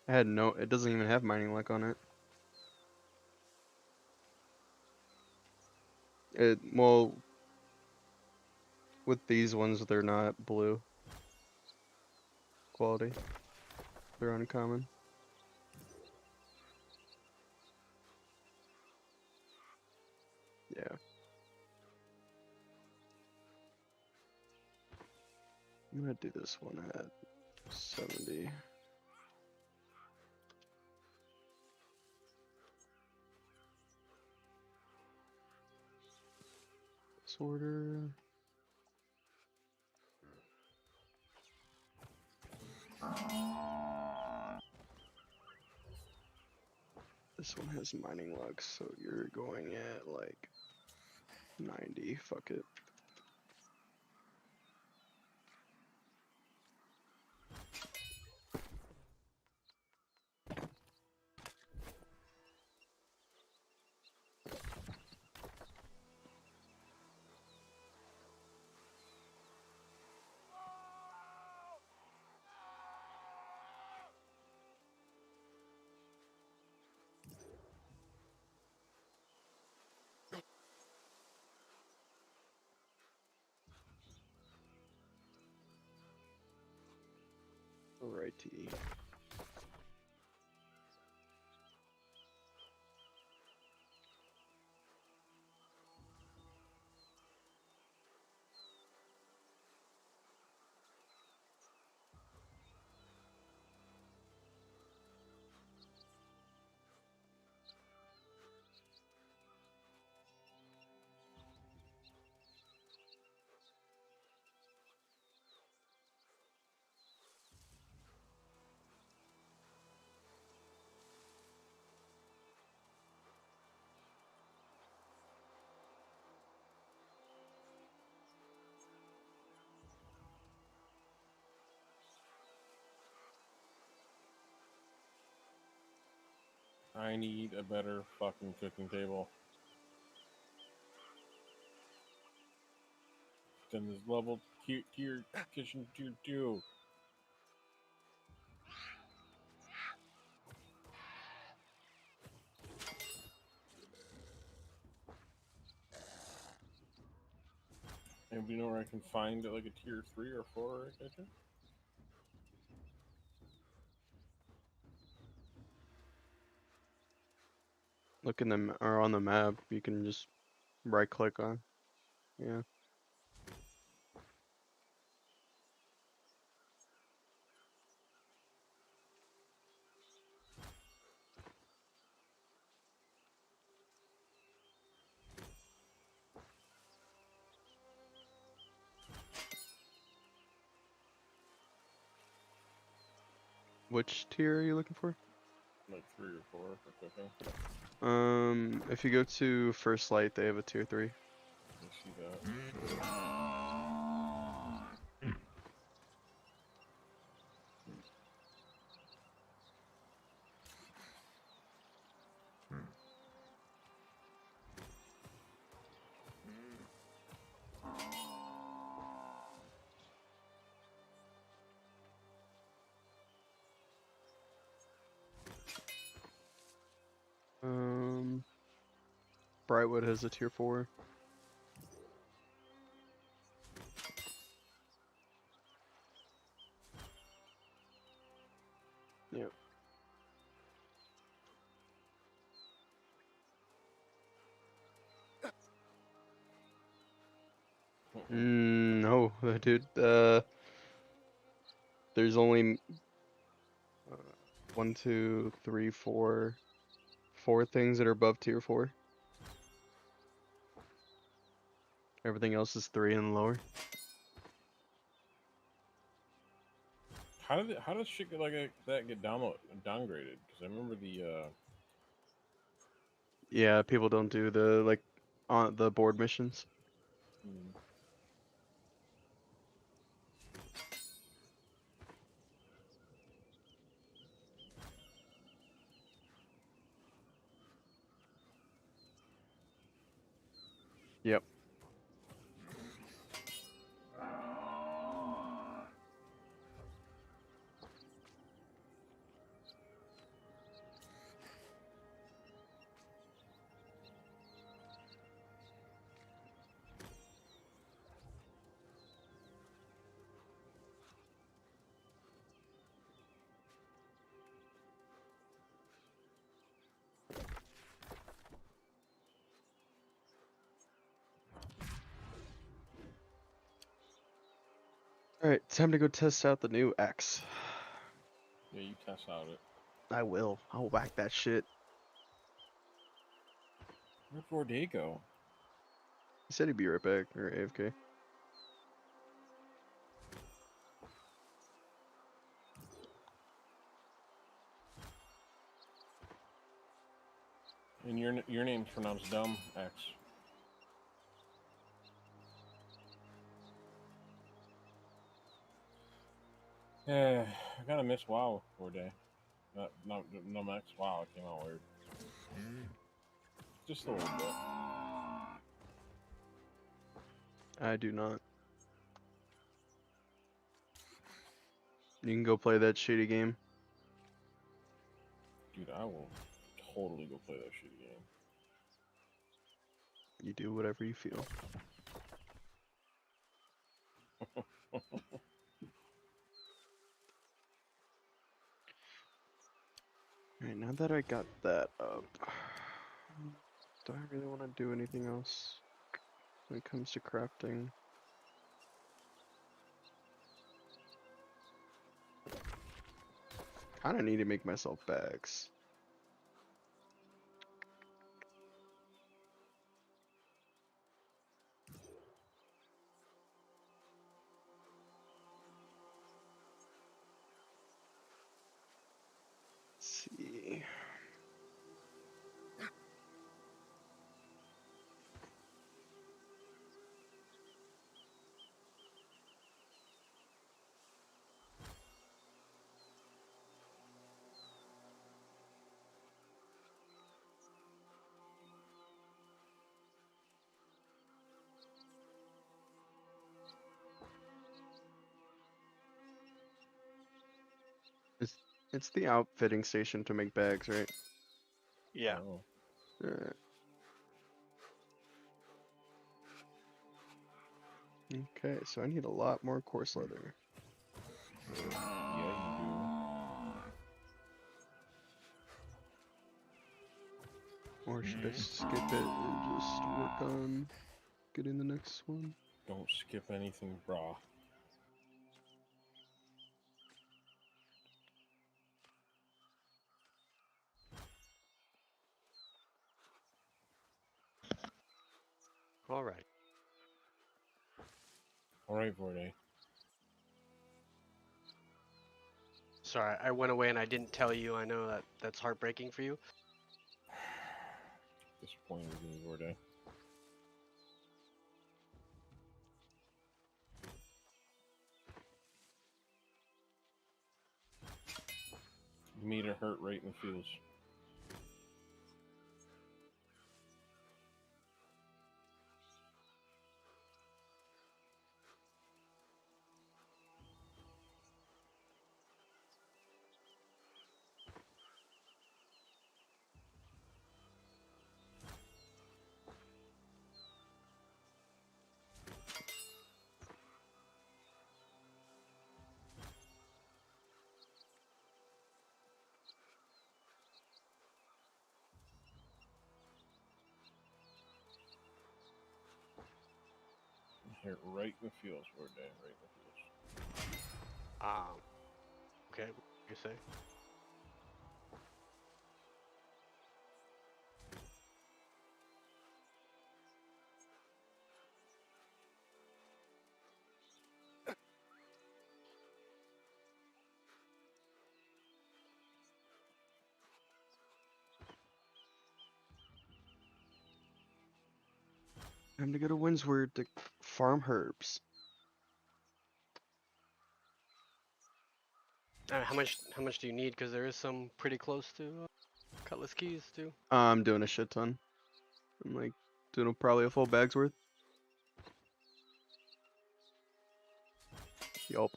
I had no. It doesn't even have mining luck on it. Well, with these ones, they're not blue quality. They're uncommon. Yeah. I'm gonna do this one at 70. sorter. This one has mining lugs, so you're going at like 90. Fuck it. Alrighty. I need a better fucking cooking table than this level tier kitchen tier 2. Anybody know where I can find like a tier 3 or 4 kitchen? Look in the or on the map. You can just right click on. Yeah. Which tier are you looking for? Like 3 or 4 for cooking. If you go to First Light, they have a tier 3. I see that. Brightwood has a tier 4. Yep. No, dude. There's only 1, 2, 3, 4 things that are above tier 4. Everything else is 3 and lower. How does shit get like that get downgraded? Because I remember the Yeah, people don't do the like on the board missions. Yep. All right, time to go test out the new X. yeah, you test out it. I will. I'll whack that shit. Where'd Vorday go? said he'd be right back, or AFK. And your name's pronounced dumb, X. Yeah, I gotta miss WoW for a day. No Max. Wow, it came out weird. Just a little bit. I do not. You can go play that shitty game. Dude, I will totally go play that shitty game. You do whatever you feel. Alright, now that I got that up, do I really want to do anything else when it comes to crafting? Kinda need to make myself bags. Let's see. It's the outfitting station to make bags, right? Yeah. Oh. Alright. Okay, so I need a lot more coarse leather. Yeah, you Or should I skip it and just work on getting the next one? do. Don't skip anything, brah. Alright. Alright, Vorday. Sorry, I went away and I didn't tell you. I know that's heartbreaking for you. Disappointed with me, Vorday. You made it hurt right in the feels. Hit right in the feels, Vorday. Right in the feels. Okay, what you say? Time to go to Windsward to farm herbs. How much do you need? Because there is some pretty close to Cutlass Keys too. I'm doing a shit ton. I'm like doing probably a full bag's worth. Yup.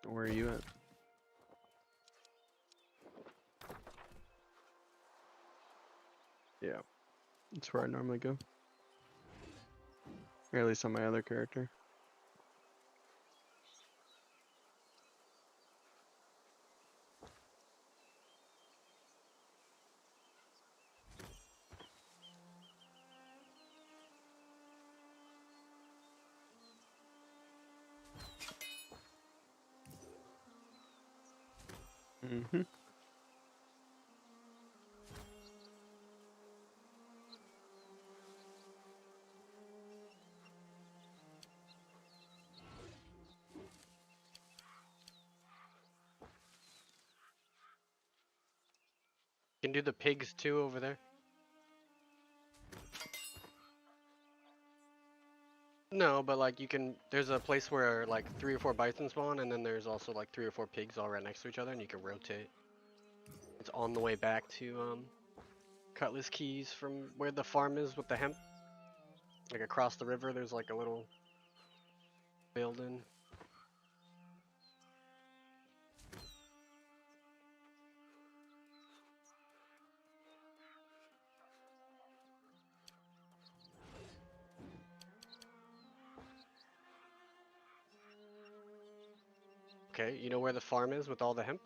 Where are you at? Yeah, that's where I normally go. Or at least on my other character. Mm-hmm. You can do the pigs too over there. No, but like you can. There's a place where like 3 or 4 bison spawn, and then there's also like 3 or 4 pigs all right next to each other, and you can rotate. It's on the way back to Cutlass Keys from where the farm is with the hemp. Like across the river, there's like a little building. Okay, you know where the farm is with all the hemp?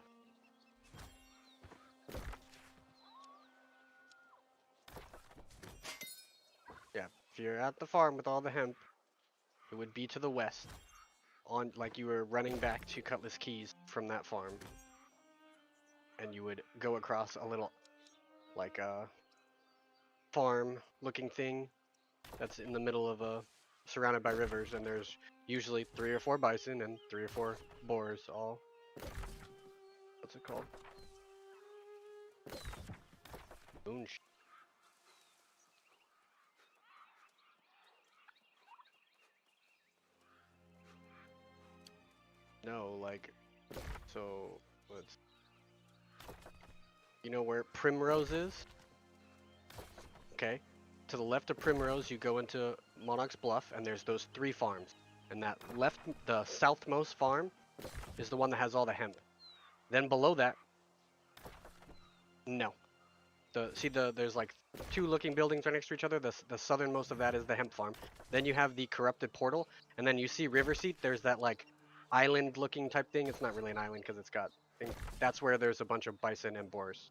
Yeah, if you're at the farm with all the hemp, it would be to the west. On like you were running back to Cutlass Keys from that farm. And you would go across a little like farm looking thing that's in the middle of a surrounded by rivers, and there's usually 3 or 4 bison and 3 or 4 boars all. What's it called? Boonsh. No, like, so let's. You know where Primrose is? Okay. To the left of Primrose, you go into Monarch's Bluff, and there's those 3 farms. And that the southmost farm, is the one that has all the hemp. Then below that, no. There's like 2 looking buildings right next to each other. The southernmost of that is the hemp farm. Then you have the corrupted portal, and then you see River Seat. There's that like island looking type thing. It's not really an island because it's got things. That's where there's a bunch of bison and boars.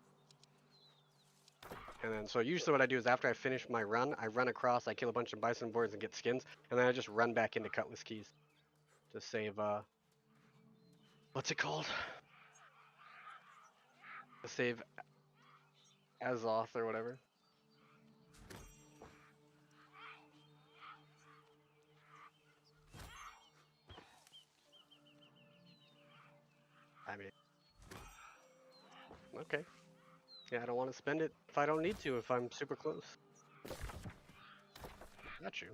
And then so usually what I do is after I finish my run, I run across, I kill a bunch of bison and boars and get skins, and then I just run back into Cutlass Keys to save what's it called? To save Azoth or whatever. I mean, okay. Yeah, I don't want to spend it if I don't need to, if I'm super close. Not you.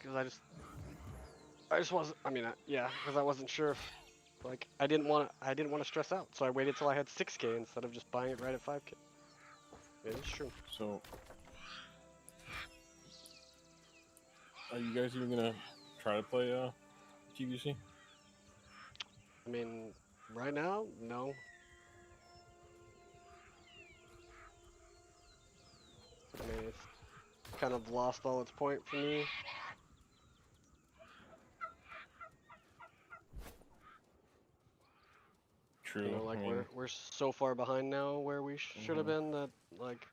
Because I just wasn't. I mean, yeah, because I wasn't sure if, like, I didn't want to stress out, so I waited till I had 6K instead of just buying it right at 5K. It is true. So, are you guys even gonna try to play TVC? I mean, right now, no. I mean, it's kind of lost all its point for me. True. You know, like I mean, we're so far behind now where we should have been that like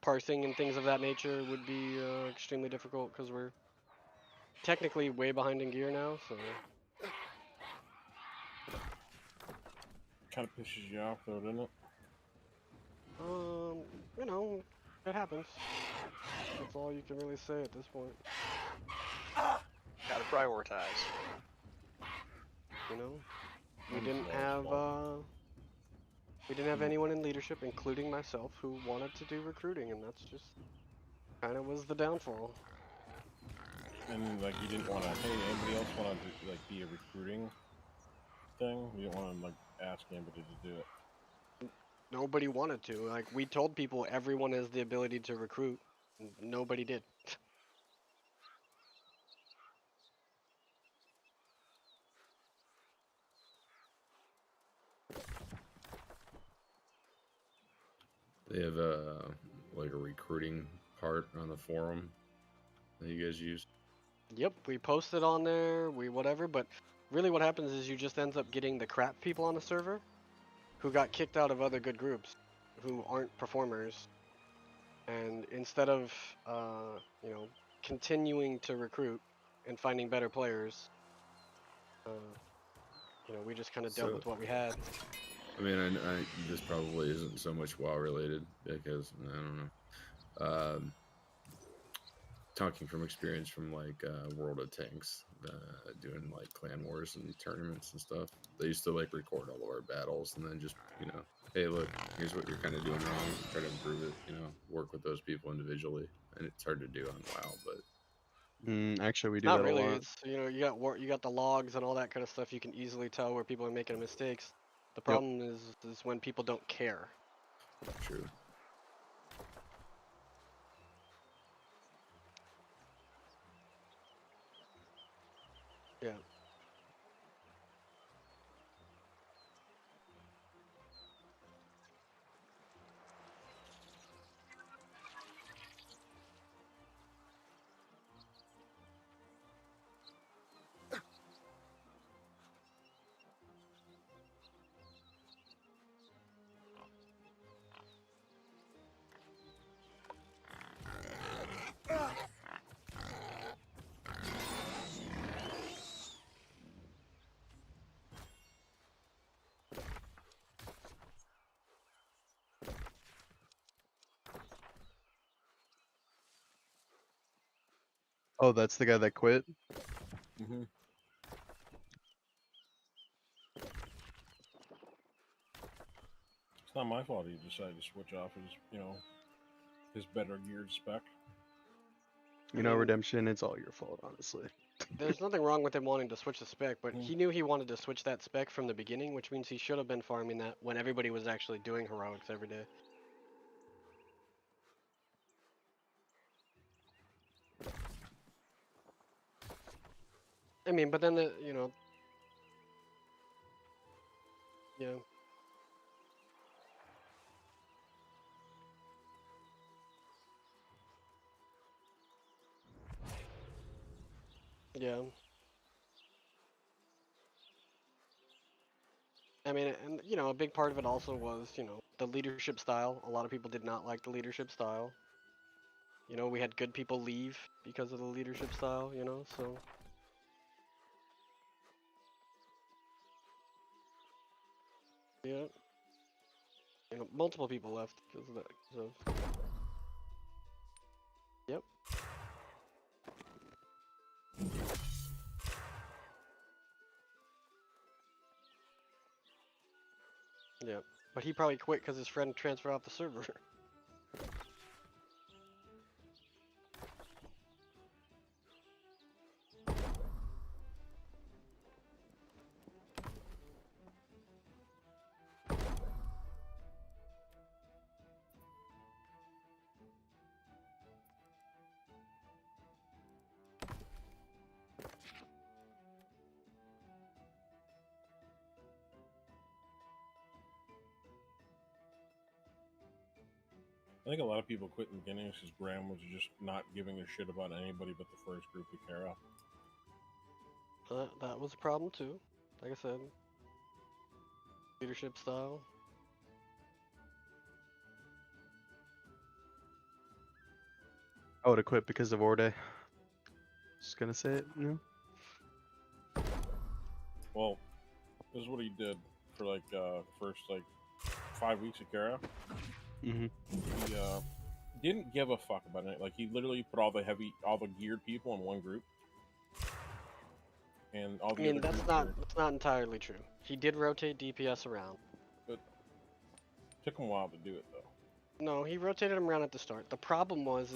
parsing and things of that nature would be extremely difficult because we're technically way behind in gear now. So kind of pisses you off though, doesn't it? you know, it happens. That's all you can really say at this point. Gotta prioritize. You know, we didn't have anyone in leadership, including myself, who wanted to do recruiting, and that's just kind of was the downfall. And like you didn't want to. Hey, anybody else want to like be a recruiting thing? You didn't want to like ask anybody to do it. Nobody wanted to. Like we told people, everyone has the ability to recruit. Nobody did. They have like a recruiting part on the forum that you guys use. Yep, we posted on there, we whatever, but really what happens is you just ends up getting the crap people on the server who got kicked out of other good groups who aren't performers. And instead of you know, continuing to recruit and finding better players, you know, we just kind of dealt with what we had. I mean, this probably isn't so much WoW related because I don't know. Talking from experience from like World of Tanks, doing like clan wars and tournaments and stuff. They used to like record all of our battles and then just hey, look, here's what you're kind of doing wrong. Try to improve it. Work with those people individually, and it's hard to do on WoW, but Actually, we do Not that really. a lot. It's you got the logs and all that kind of stuff. You can easily tell where people are making mistakes. The Yep. problem is when people don't care. True. Yeah. Oh, that's the guy that quit. Mm-hmm. It's not my fault he decided to switch off his better geared spec. Redemption, it's all your fault, honestly. There's nothing wrong with him wanting to switch the spec, but he knew he wanted to switch that spec from the beginning, which means he should have been farming that when everybody was actually doing heroics every day. I mean, but then yeah. Yeah. I mean, and a big part of it also was, the leadership style. A lot of people did not like the leadership style. We had good people leave because of the leadership style, so. Yeah. Multiple people left because of that. So. Yep. Yeah. But he probably quit because his friend transferred off the server. I think a lot of people quit in the beginning because Graham was just not giving a shit about anybody but the first group of Kara. That was a problem too. Like I said, leadership style. I would have quit because of Orde. Just gonna say it, Well, this is what he did for like first 5 weeks of Kara. Mm-hmm. He didn't give a fuck about it. Like he literally put all the geared people in one group. And all the I mean, that's not entirely true. He did rotate DPS around. But took him a while to do it though. No, he rotated him around at the start. The problem is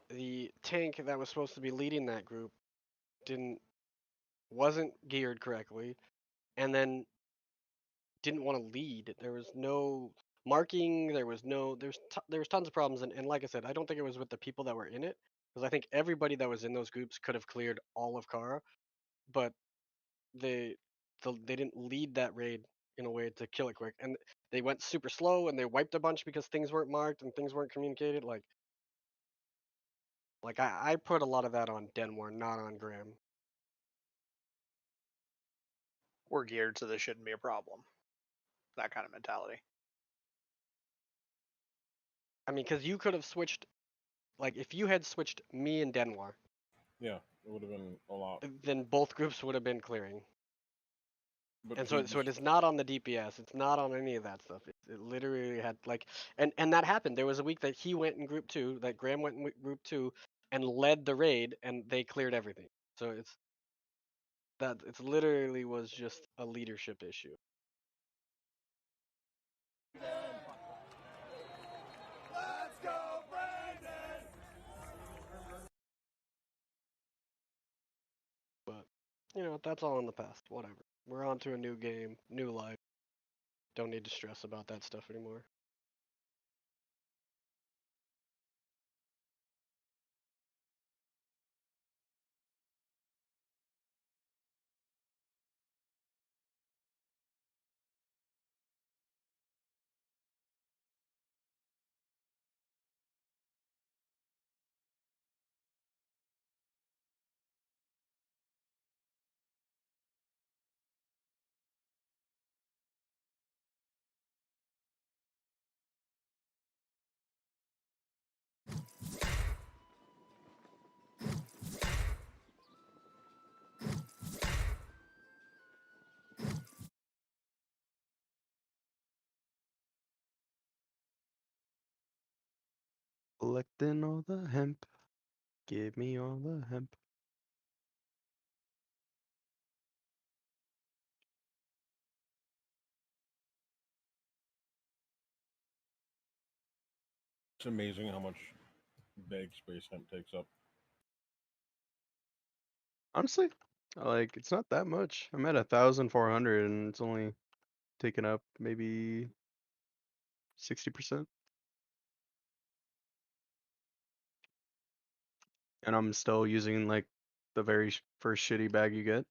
the tank that was supposed to be leading that group wasn't geared correctly, and then didn't want to lead. There was no marking. There was tons of problems, and like I said, I don't think it was with the people that were in it, because I think everybody that was in those groups could have cleared all of Kara, but they didn't lead that raid in a way to kill it quick, and they went super slow, and they wiped a bunch because things weren't marked and things weren't communicated. Like I put a lot of that on Denwar, not on Graham. We're geared, so this shouldn't be a problem. That kind of mentality. I mean, because you could have switched, like if you had switched me and Denwar. Yeah, it would have been a lot. Then both groups would have been clearing. But And he so it just- is not on the DPS. It's not on any of that stuff. It literally had like, and that happened. There was a week that he went in group 2, that Graham went in group 2, and led the raid, and they cleared everything. So it's literally was just a leadership issue. But that's all in the past. Whatever. We're on to a new game, new life. Don't need to stress about that stuff anymore. Collecting all the hemp. Give me all the hemp. It's amazing how much bag space hemp takes up. Honestly, like it's not that much. I'm at 1,400 and it's only taken up maybe 60%. And I'm still using like the very first shitty bag you get.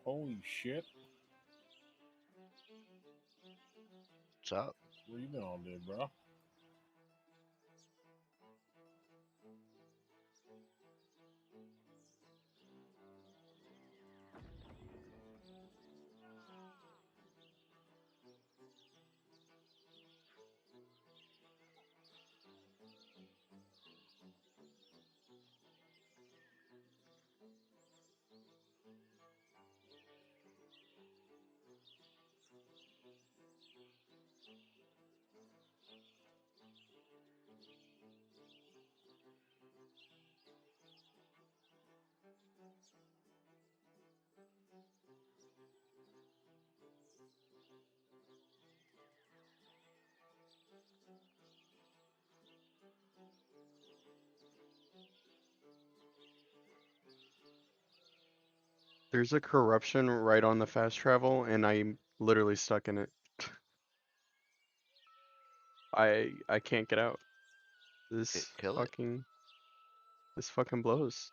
Holy shit. What's up? Where you been all day, bro? There's a corruption right on the fast travel, and I'm literally stuck in it. I can't get out. This Kill it. fucking blows.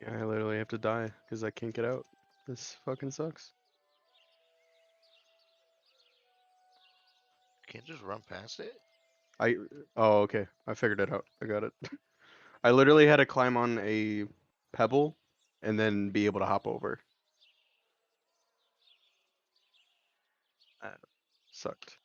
Yeah, I literally have to die because I can't get out. This fucking sucks. Can't just run past it. Oh, okay. I figured it out. I got it. I literally had to climb on a pebble and then be able to hop over. That sucked.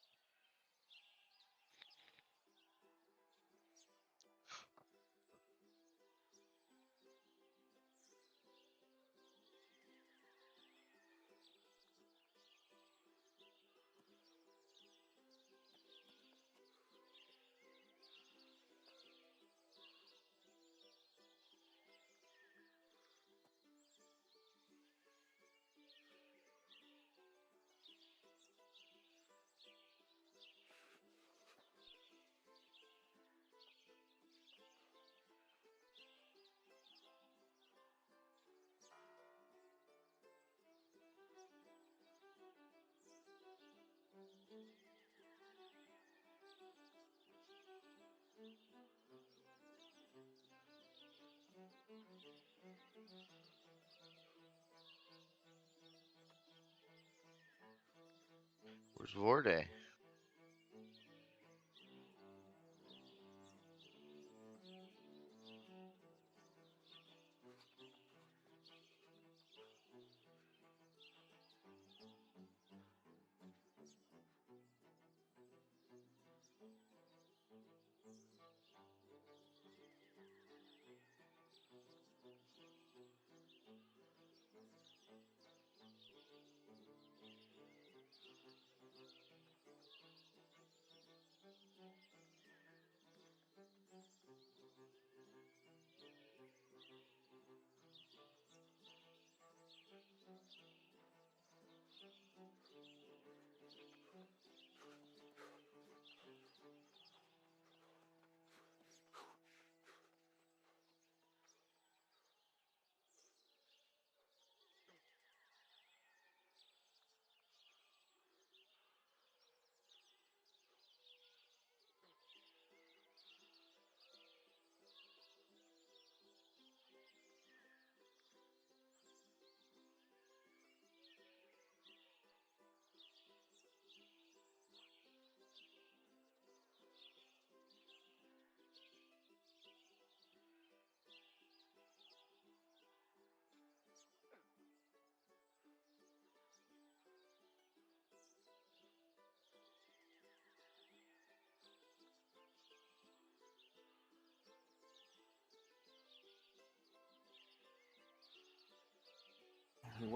Where's Vorde?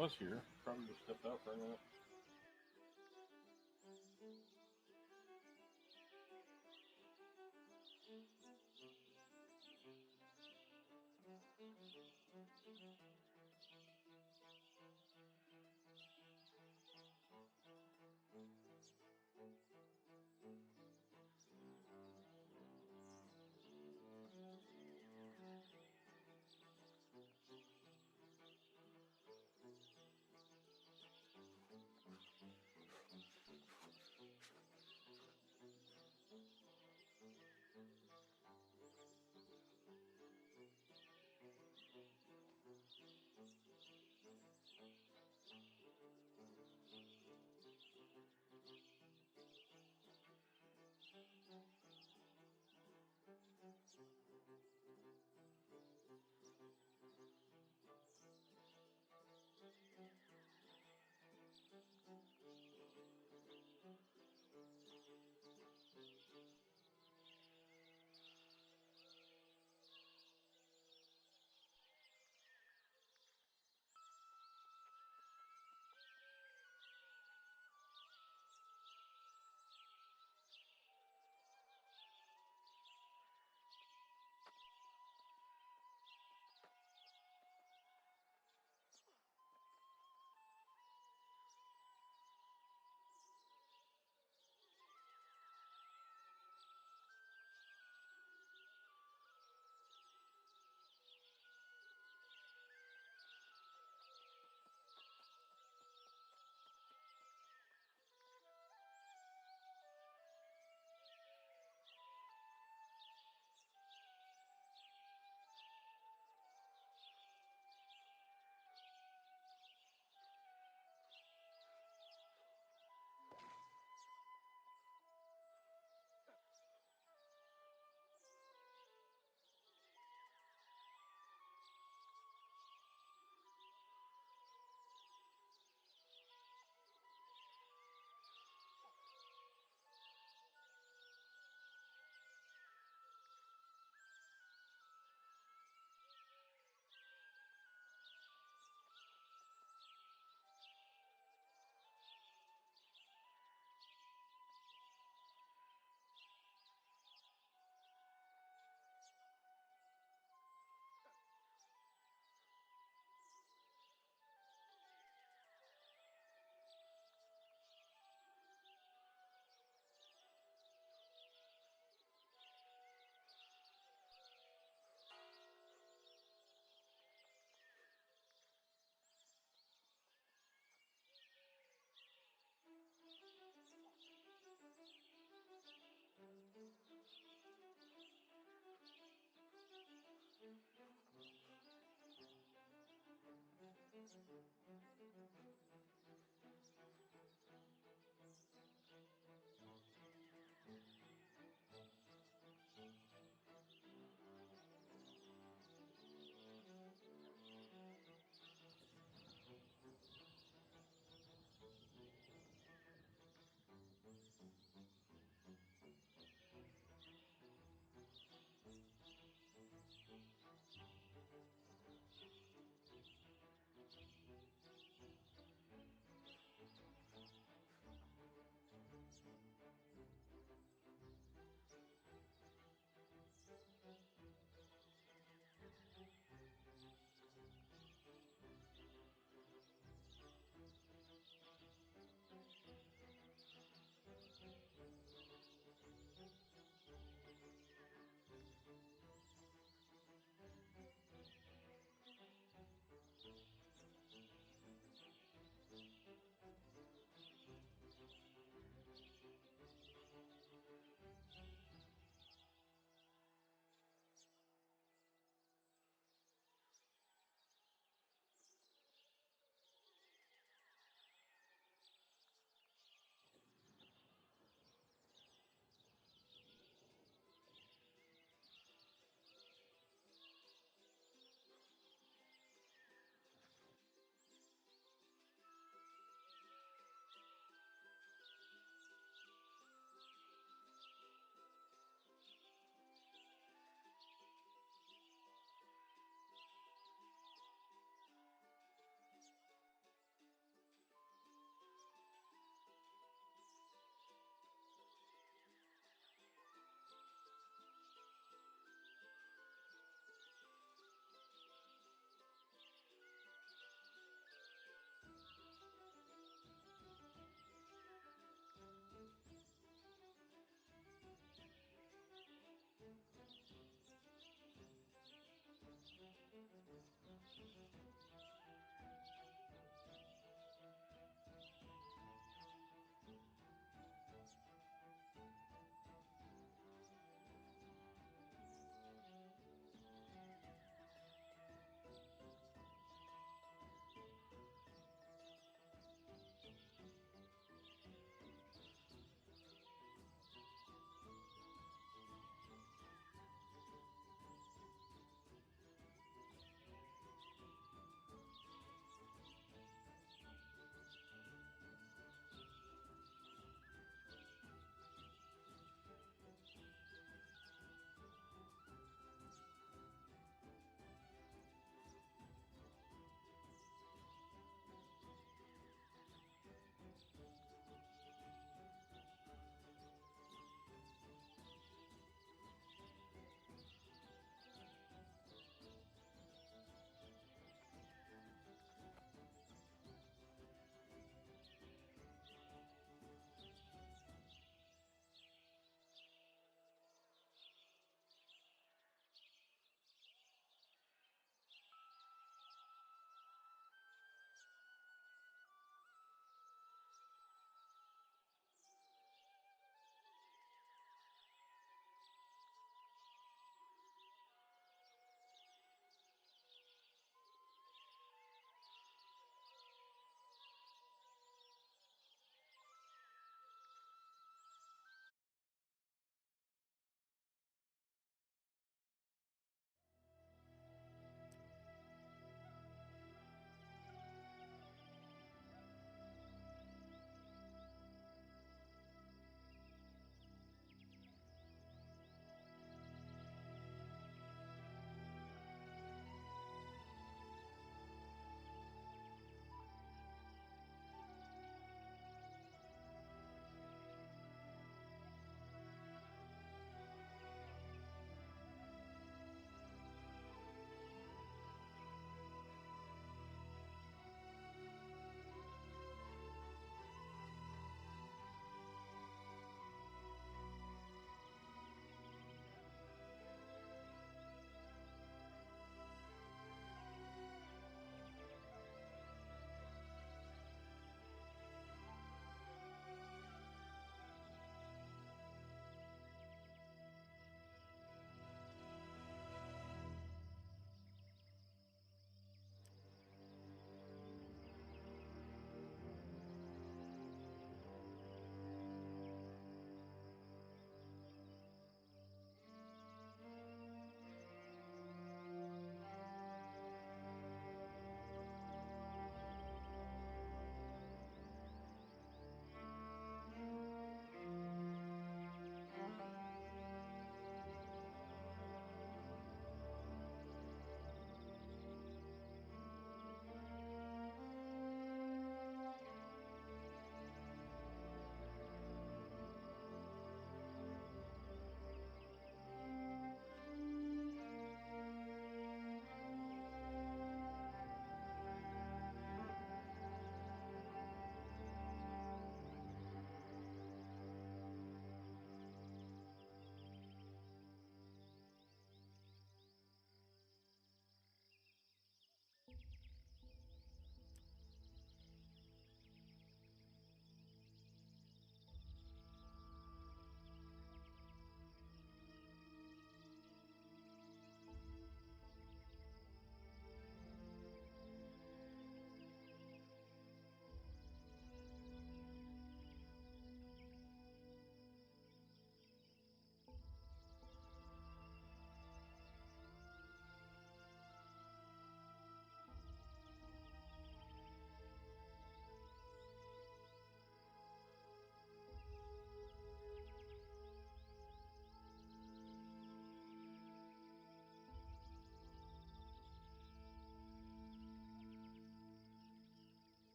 was here. Probably just stepped out for a minute.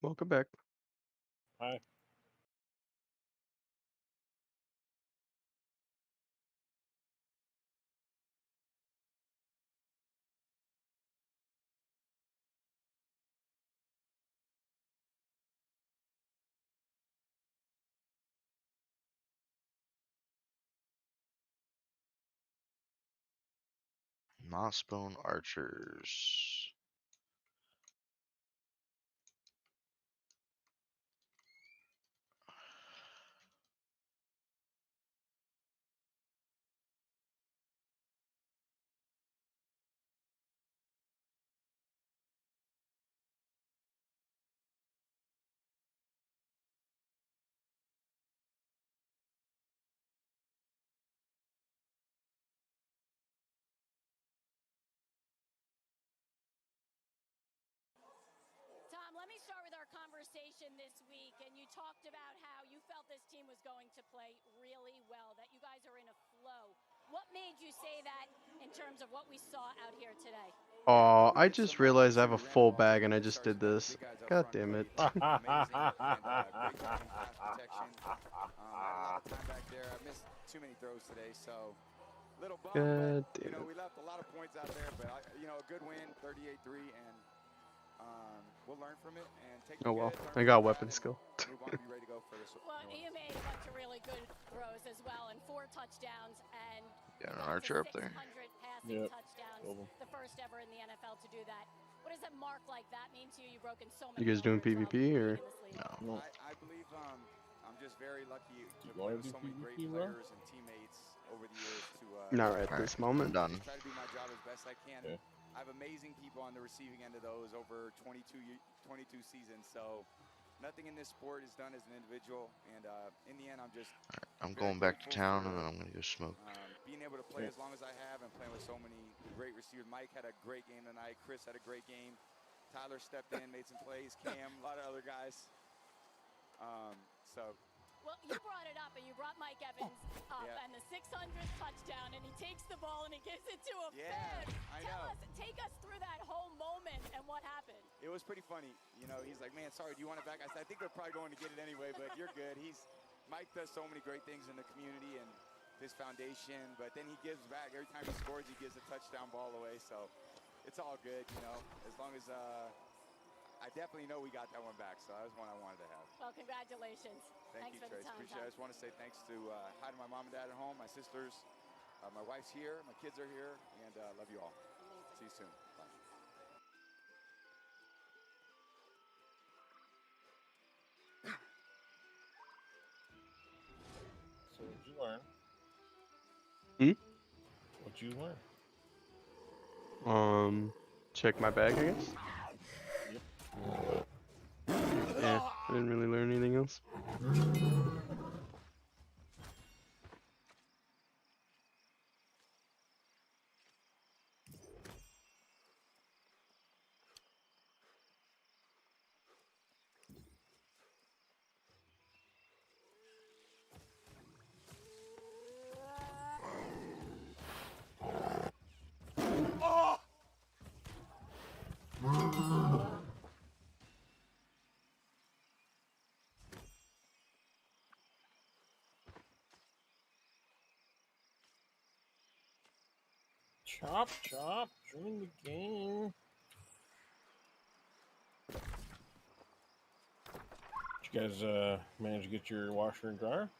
Welcome back. Hi. Mossbone Archers. Tom, let me start with our conversation this week. And you talked about how you felt this team was going to play really well, that you guys are in a flow. What made you say that in terms of what we saw out here today? Oh, I just realized I have a full bag and I just did this. God damn it. Too many throws today, so little bump, God but damn it. we left a lot of points out there, but a good win, 38-3, and we'll learn from it and take the Oh well, good, learn I from got the weapon bad, skill. and move on and be ready to go for this. Well, you made a bunch of really good throws as well, and 4 touchdowns, and Got an that's archer a up there. 600 passing Yep. touchdowns, Over. the first ever in the NFL to do that. What does a mark like that mean to you? You've broken so You many guys doing records while PvP being or? in this league. No. I believe I'm just very lucky to You play wanna with do so many great PvP, bro? players and teammates over the years to Not right at Alright, this I'm moment. done. try to do my job as best I can. Okay. I have amazing people on the receiving end of those over 22 seasons, so nothing in this sport is done as an individual, and in the end, I'm just I'm very going back to grateful town for, and then I'm gonna go smoke. being able to play as long as I have and playing with so many great receivers. Mike had a great game tonight. Chris had a great game. Tyler stepped in, made some plays. Cam, a lot of other guys. Well, you brought it up, and you brought Mike Evans up, and the 600th touchdown, and he takes the ball and he gives it to a fan. Take us through that whole moment and what happened. It was pretty funny. He's like, man, sorry, do you want it back? I said, I think they're probably going to get it anyway, but you're good. Mike does so many great things in the community and his foundation, but then he gives back. Every time he scores, he gives a touchdown ball away, so it's all good, as long as I definitely know we got that one back, so that was one I wanted to have. Well, congratulations. Thank Thanks you, for the Trace. time, Appreciate it. I Tom. just want to say thanks to hi to my mom and dad at home, my sisters, my wife's here, my kids are here, and love you all. See you soon. Bye. So what'd you learn? What'd you learn? Check my bag, I guess. Yeah, I didn't really learn anything else. Chop, chop, join the game. Did you guys manage to get your washer and dryer?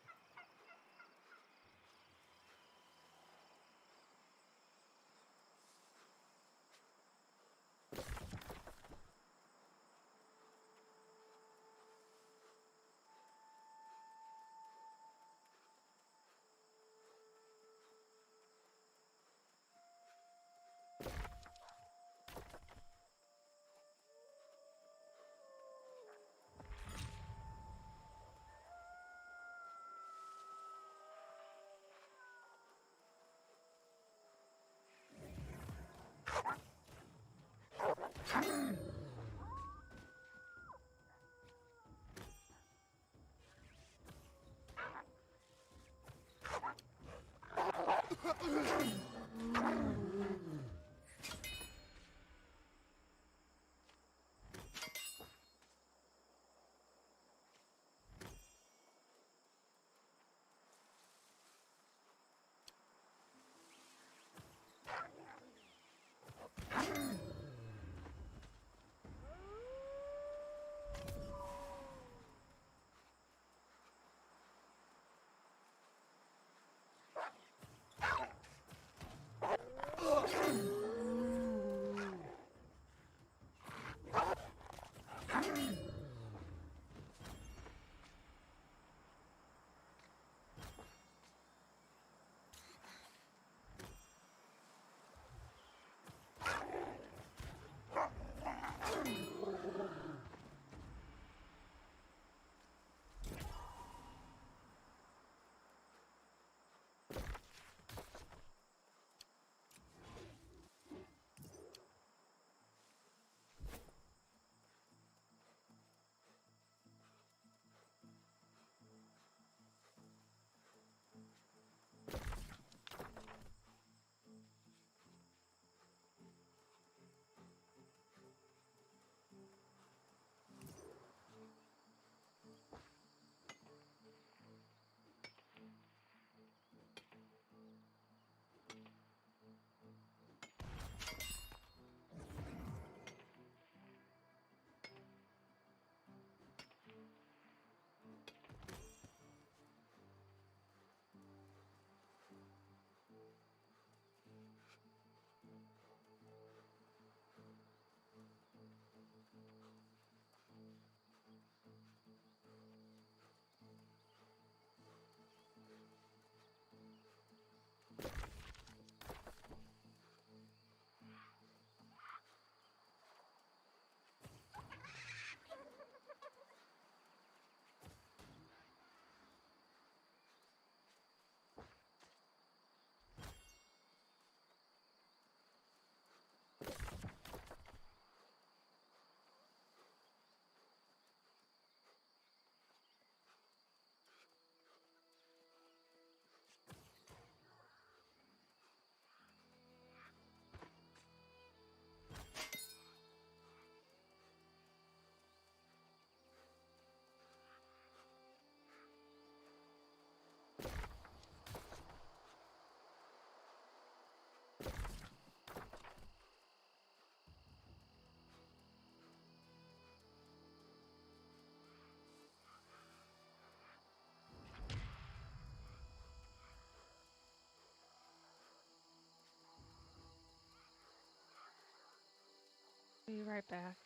Be right back.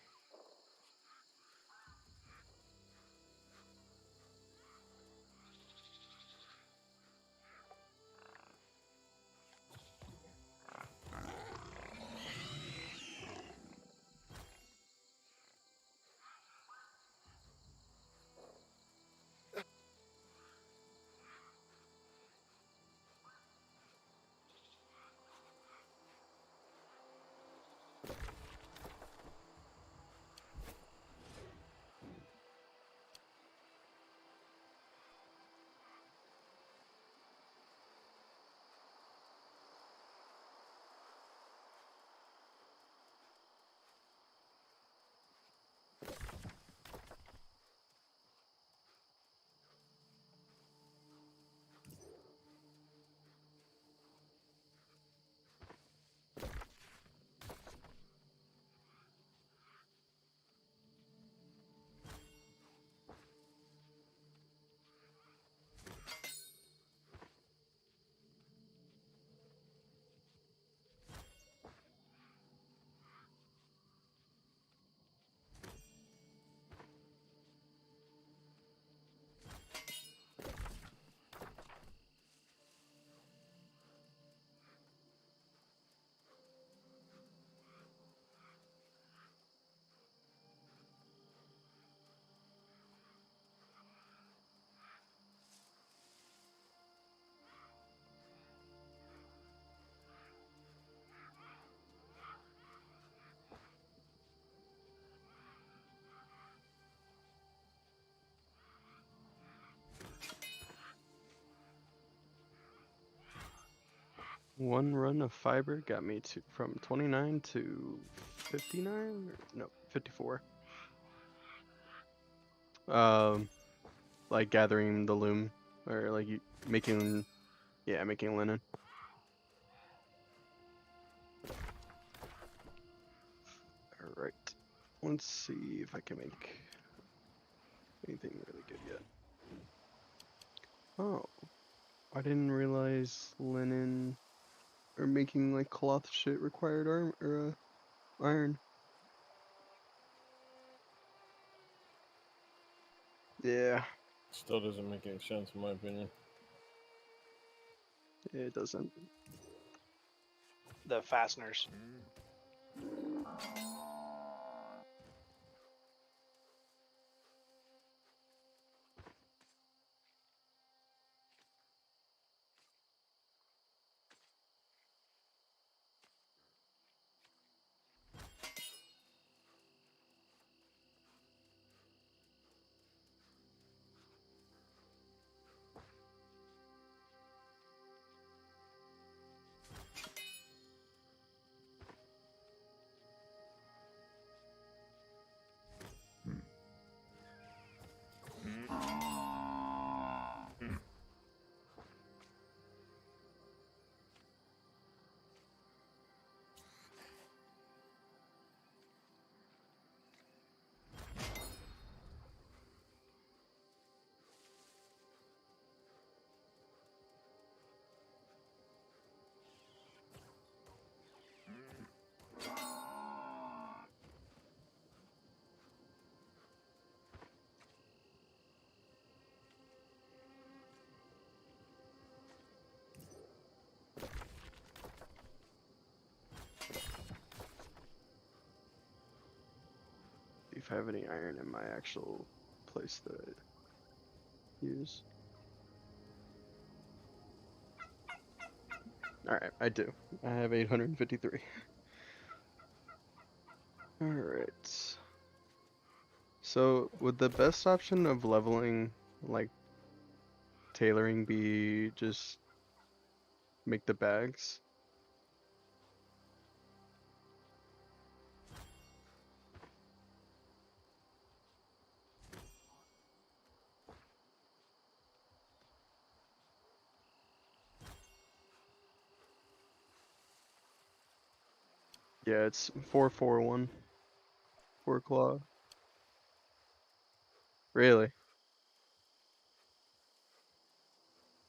One run of fiber got me to from 29 to 59, or, no, 54. Like gathering the loom, or like making, yeah, making linen. All right, let's see if I can make anything really good yet. Oh, I didn't realize linen or making like cloth shit required arm or iron. Yeah. Still doesn't make any sense in my opinion. It doesn't. The fasteners. If I have any iron in my actual place that I use. Alright, I do. I have 853. Alright. So, would the best option of leveling, like, tailoring be just make the bags? Yeah, it's 441. 4 claw. Really?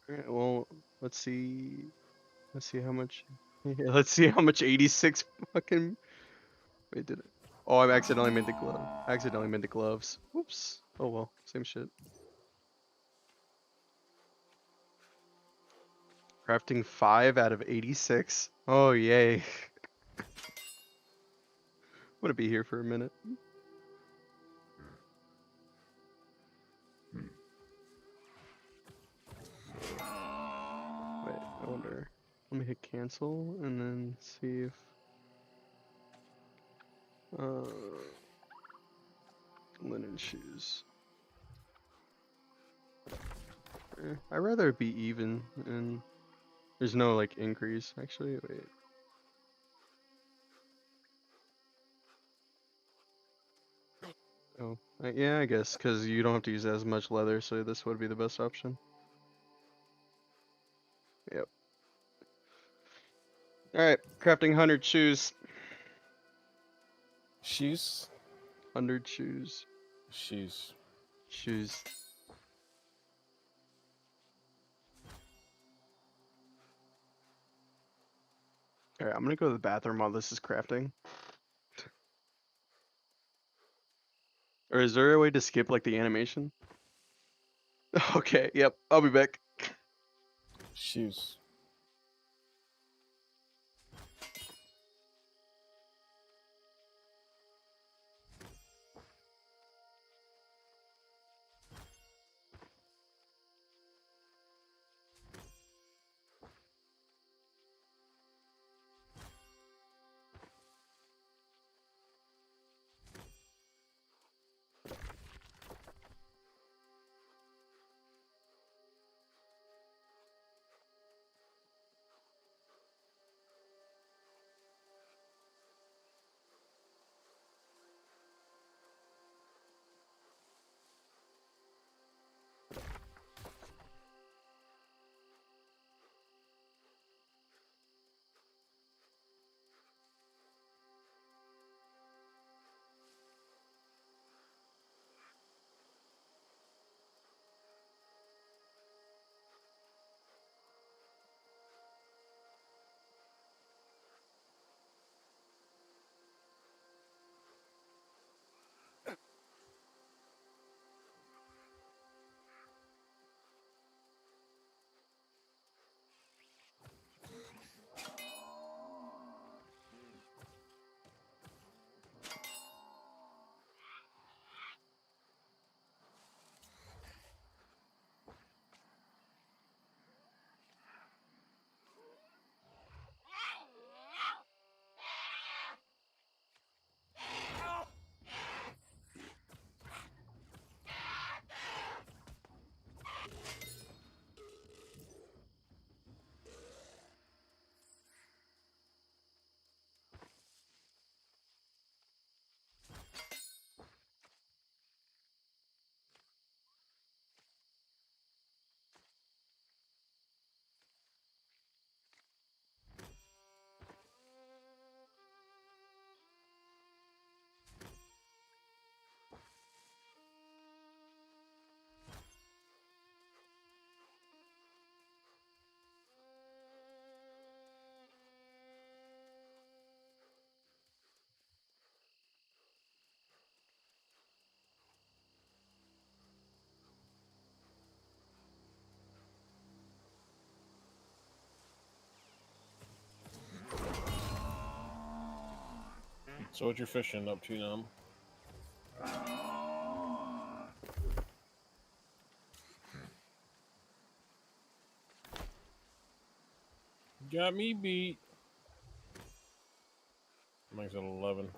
Alright, well, let's see. Let's see how much. Yeah, let's see how much 86 fucking. Wait, did it? Oh, I accidentally made the glove. I accidentally made the gloves. Whoops. Oh well, same shit. Crafting 5 out of 86. Oh yay. I'm gonna be here for a minute. Wait, I wonder. Let me hit cancel and then see if linen shoes. I'd rather it be even and there's no like increase. Actually, wait. Oh, yeah, I guess because you don't have to use as much leather, so this would be the best option. Yep. All right, crafting 100 shoes. Shoes. 100 shoes. Shoes. Shoes. All right, I'm gonna go to the bathroom while this is crafting. Or is there a way to skip like the animation? Okay, yep, I'll be back. Shoes. So what you're fishing up to now? Got me beat. Makes it 11.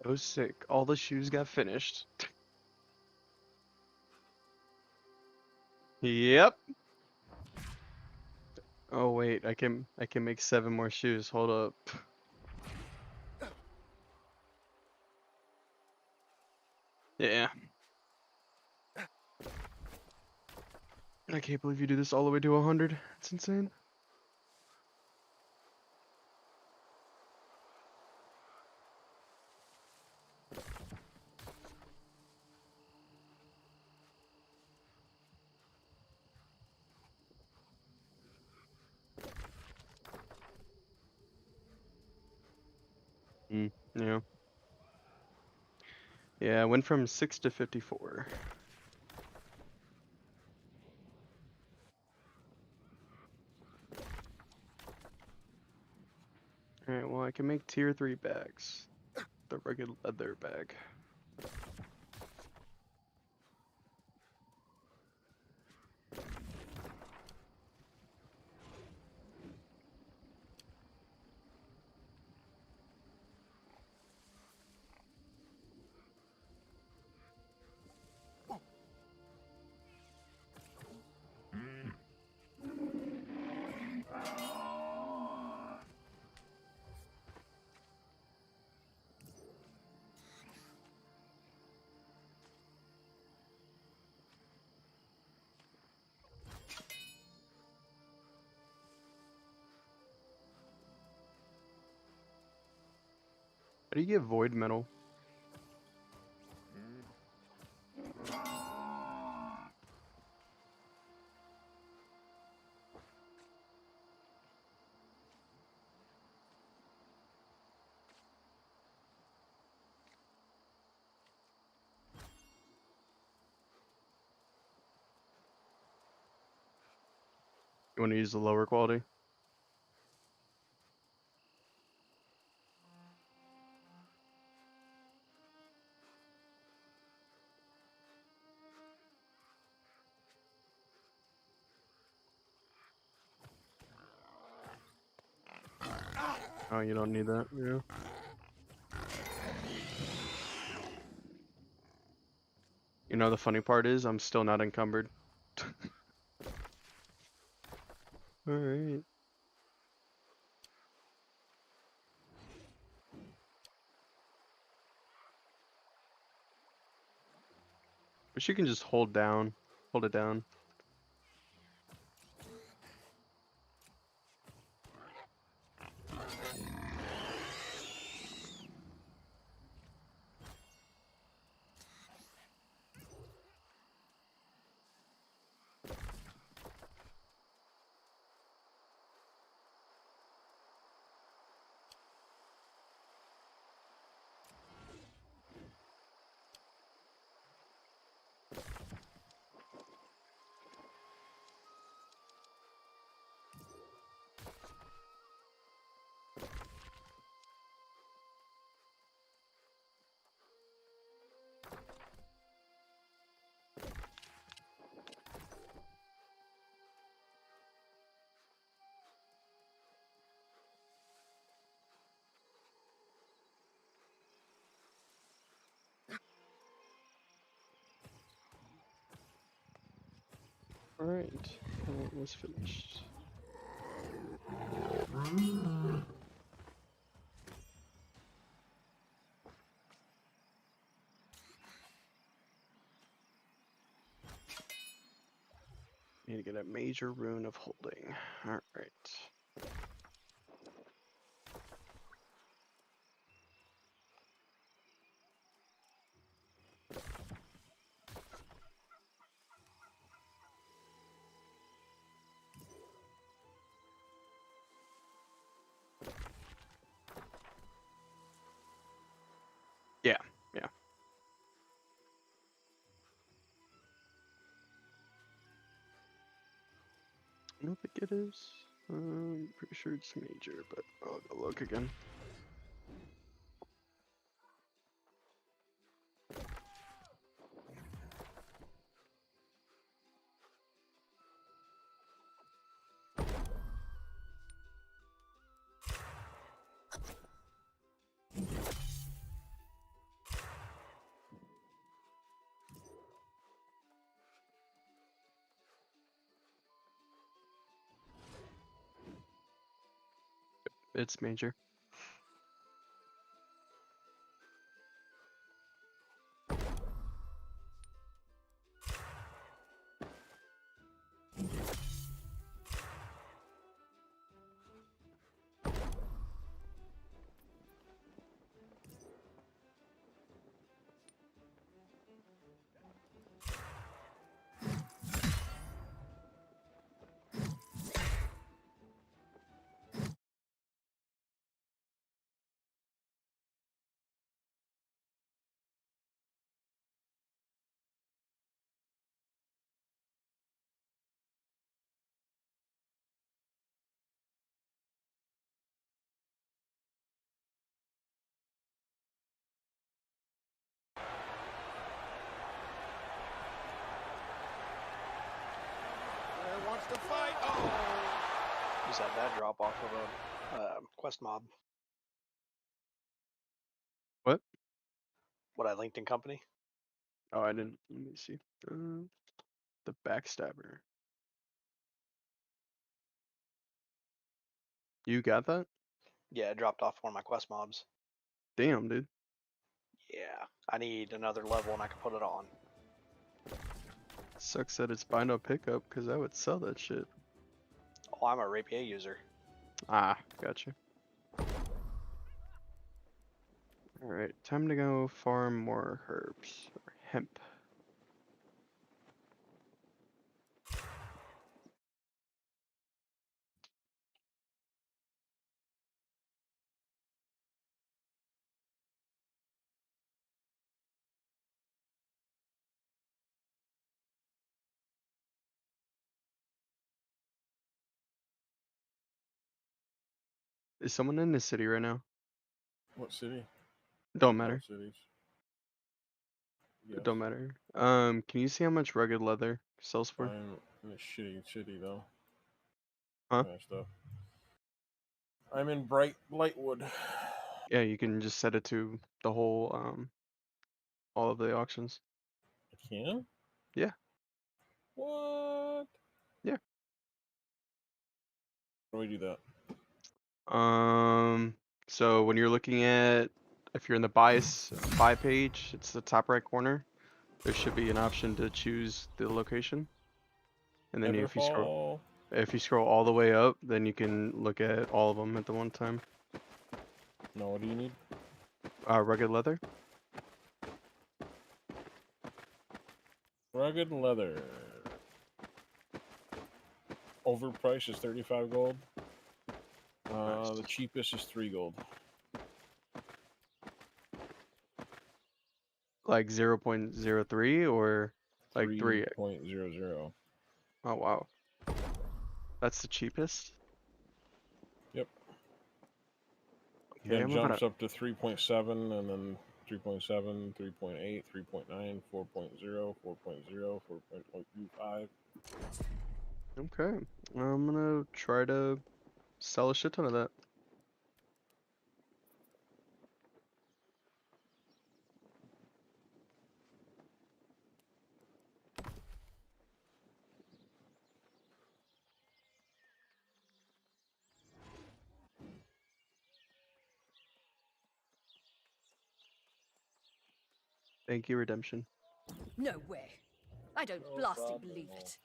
Oh, sick. All the shoes got finished. Yep. Oh wait, I can make 7 more shoes. Hold up. Yeah. I can't believe you do this all the way to 100. It's insane. Yeah. Yeah, I went from 6 to 54. Alright, well I can make tier 3 bags. The rugged leather bag. How do you get void metal? You want to use the lower quality? Oh, you don't need that, yeah. You know the funny part is I'm still not encumbered. Alright. Wish you can just hold it down. Alright, that was finished. Need to get a major rune of holding. Alright. Yeah, yeah. I don't think it is. I'm pretty sure it's major, but I'll go look again. It's major. Wants to fight. Oh! Just had that drop off of a quest mob. What? What I linked in company. Oh, I didn't. Let me see. The backstabber. You got that? Yeah, it dropped off one of my quest mobs. Damn, dude. Yeah, I need another level and I can put it on. Sucks that it's buy no pickup, because I would sell that shit. Oh, I'm a rapier user. Ah, gotcha. Alright, time to go farm more herbs. Or hemp. Is someone in the city right now? What city? Don't All matter. cities. It Yes. don't matter. Can you see how much rugged leather sells for? I'm in a shitty city though. Huh? Kind of stuff. I'm in Blightwood. Yeah, you can just set it to the whole, all of the auctions. I can? Yeah. What? Yeah. How do we do that? So when you're looking at, if you're in the buy page, it's the top right corner. There should be an option to choose the location. And then if you scroll all the way up, then you can look at all of them at the one time. No, what do you need? Rugged leather. Rugged leather. Overpriced is 35 gold. The cheapest is 3 gold. Like 0.03 or like 3? 3.00. Oh wow. That's the cheapest? Yep. Okay, Then I'm jumps about up to 3.7 and then 3.7, 3.8, 3.9, 4.0, 4.0, 4.25. Okay. I'm gonna try to sell a shit ton of that. Thank you, Redemption. No way. I don't blasting believe it.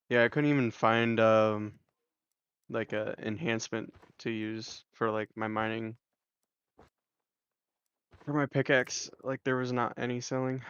Yeah, I couldn't even find like a enhancement to use for like my mining. For my pickaxe, like there was not any selling.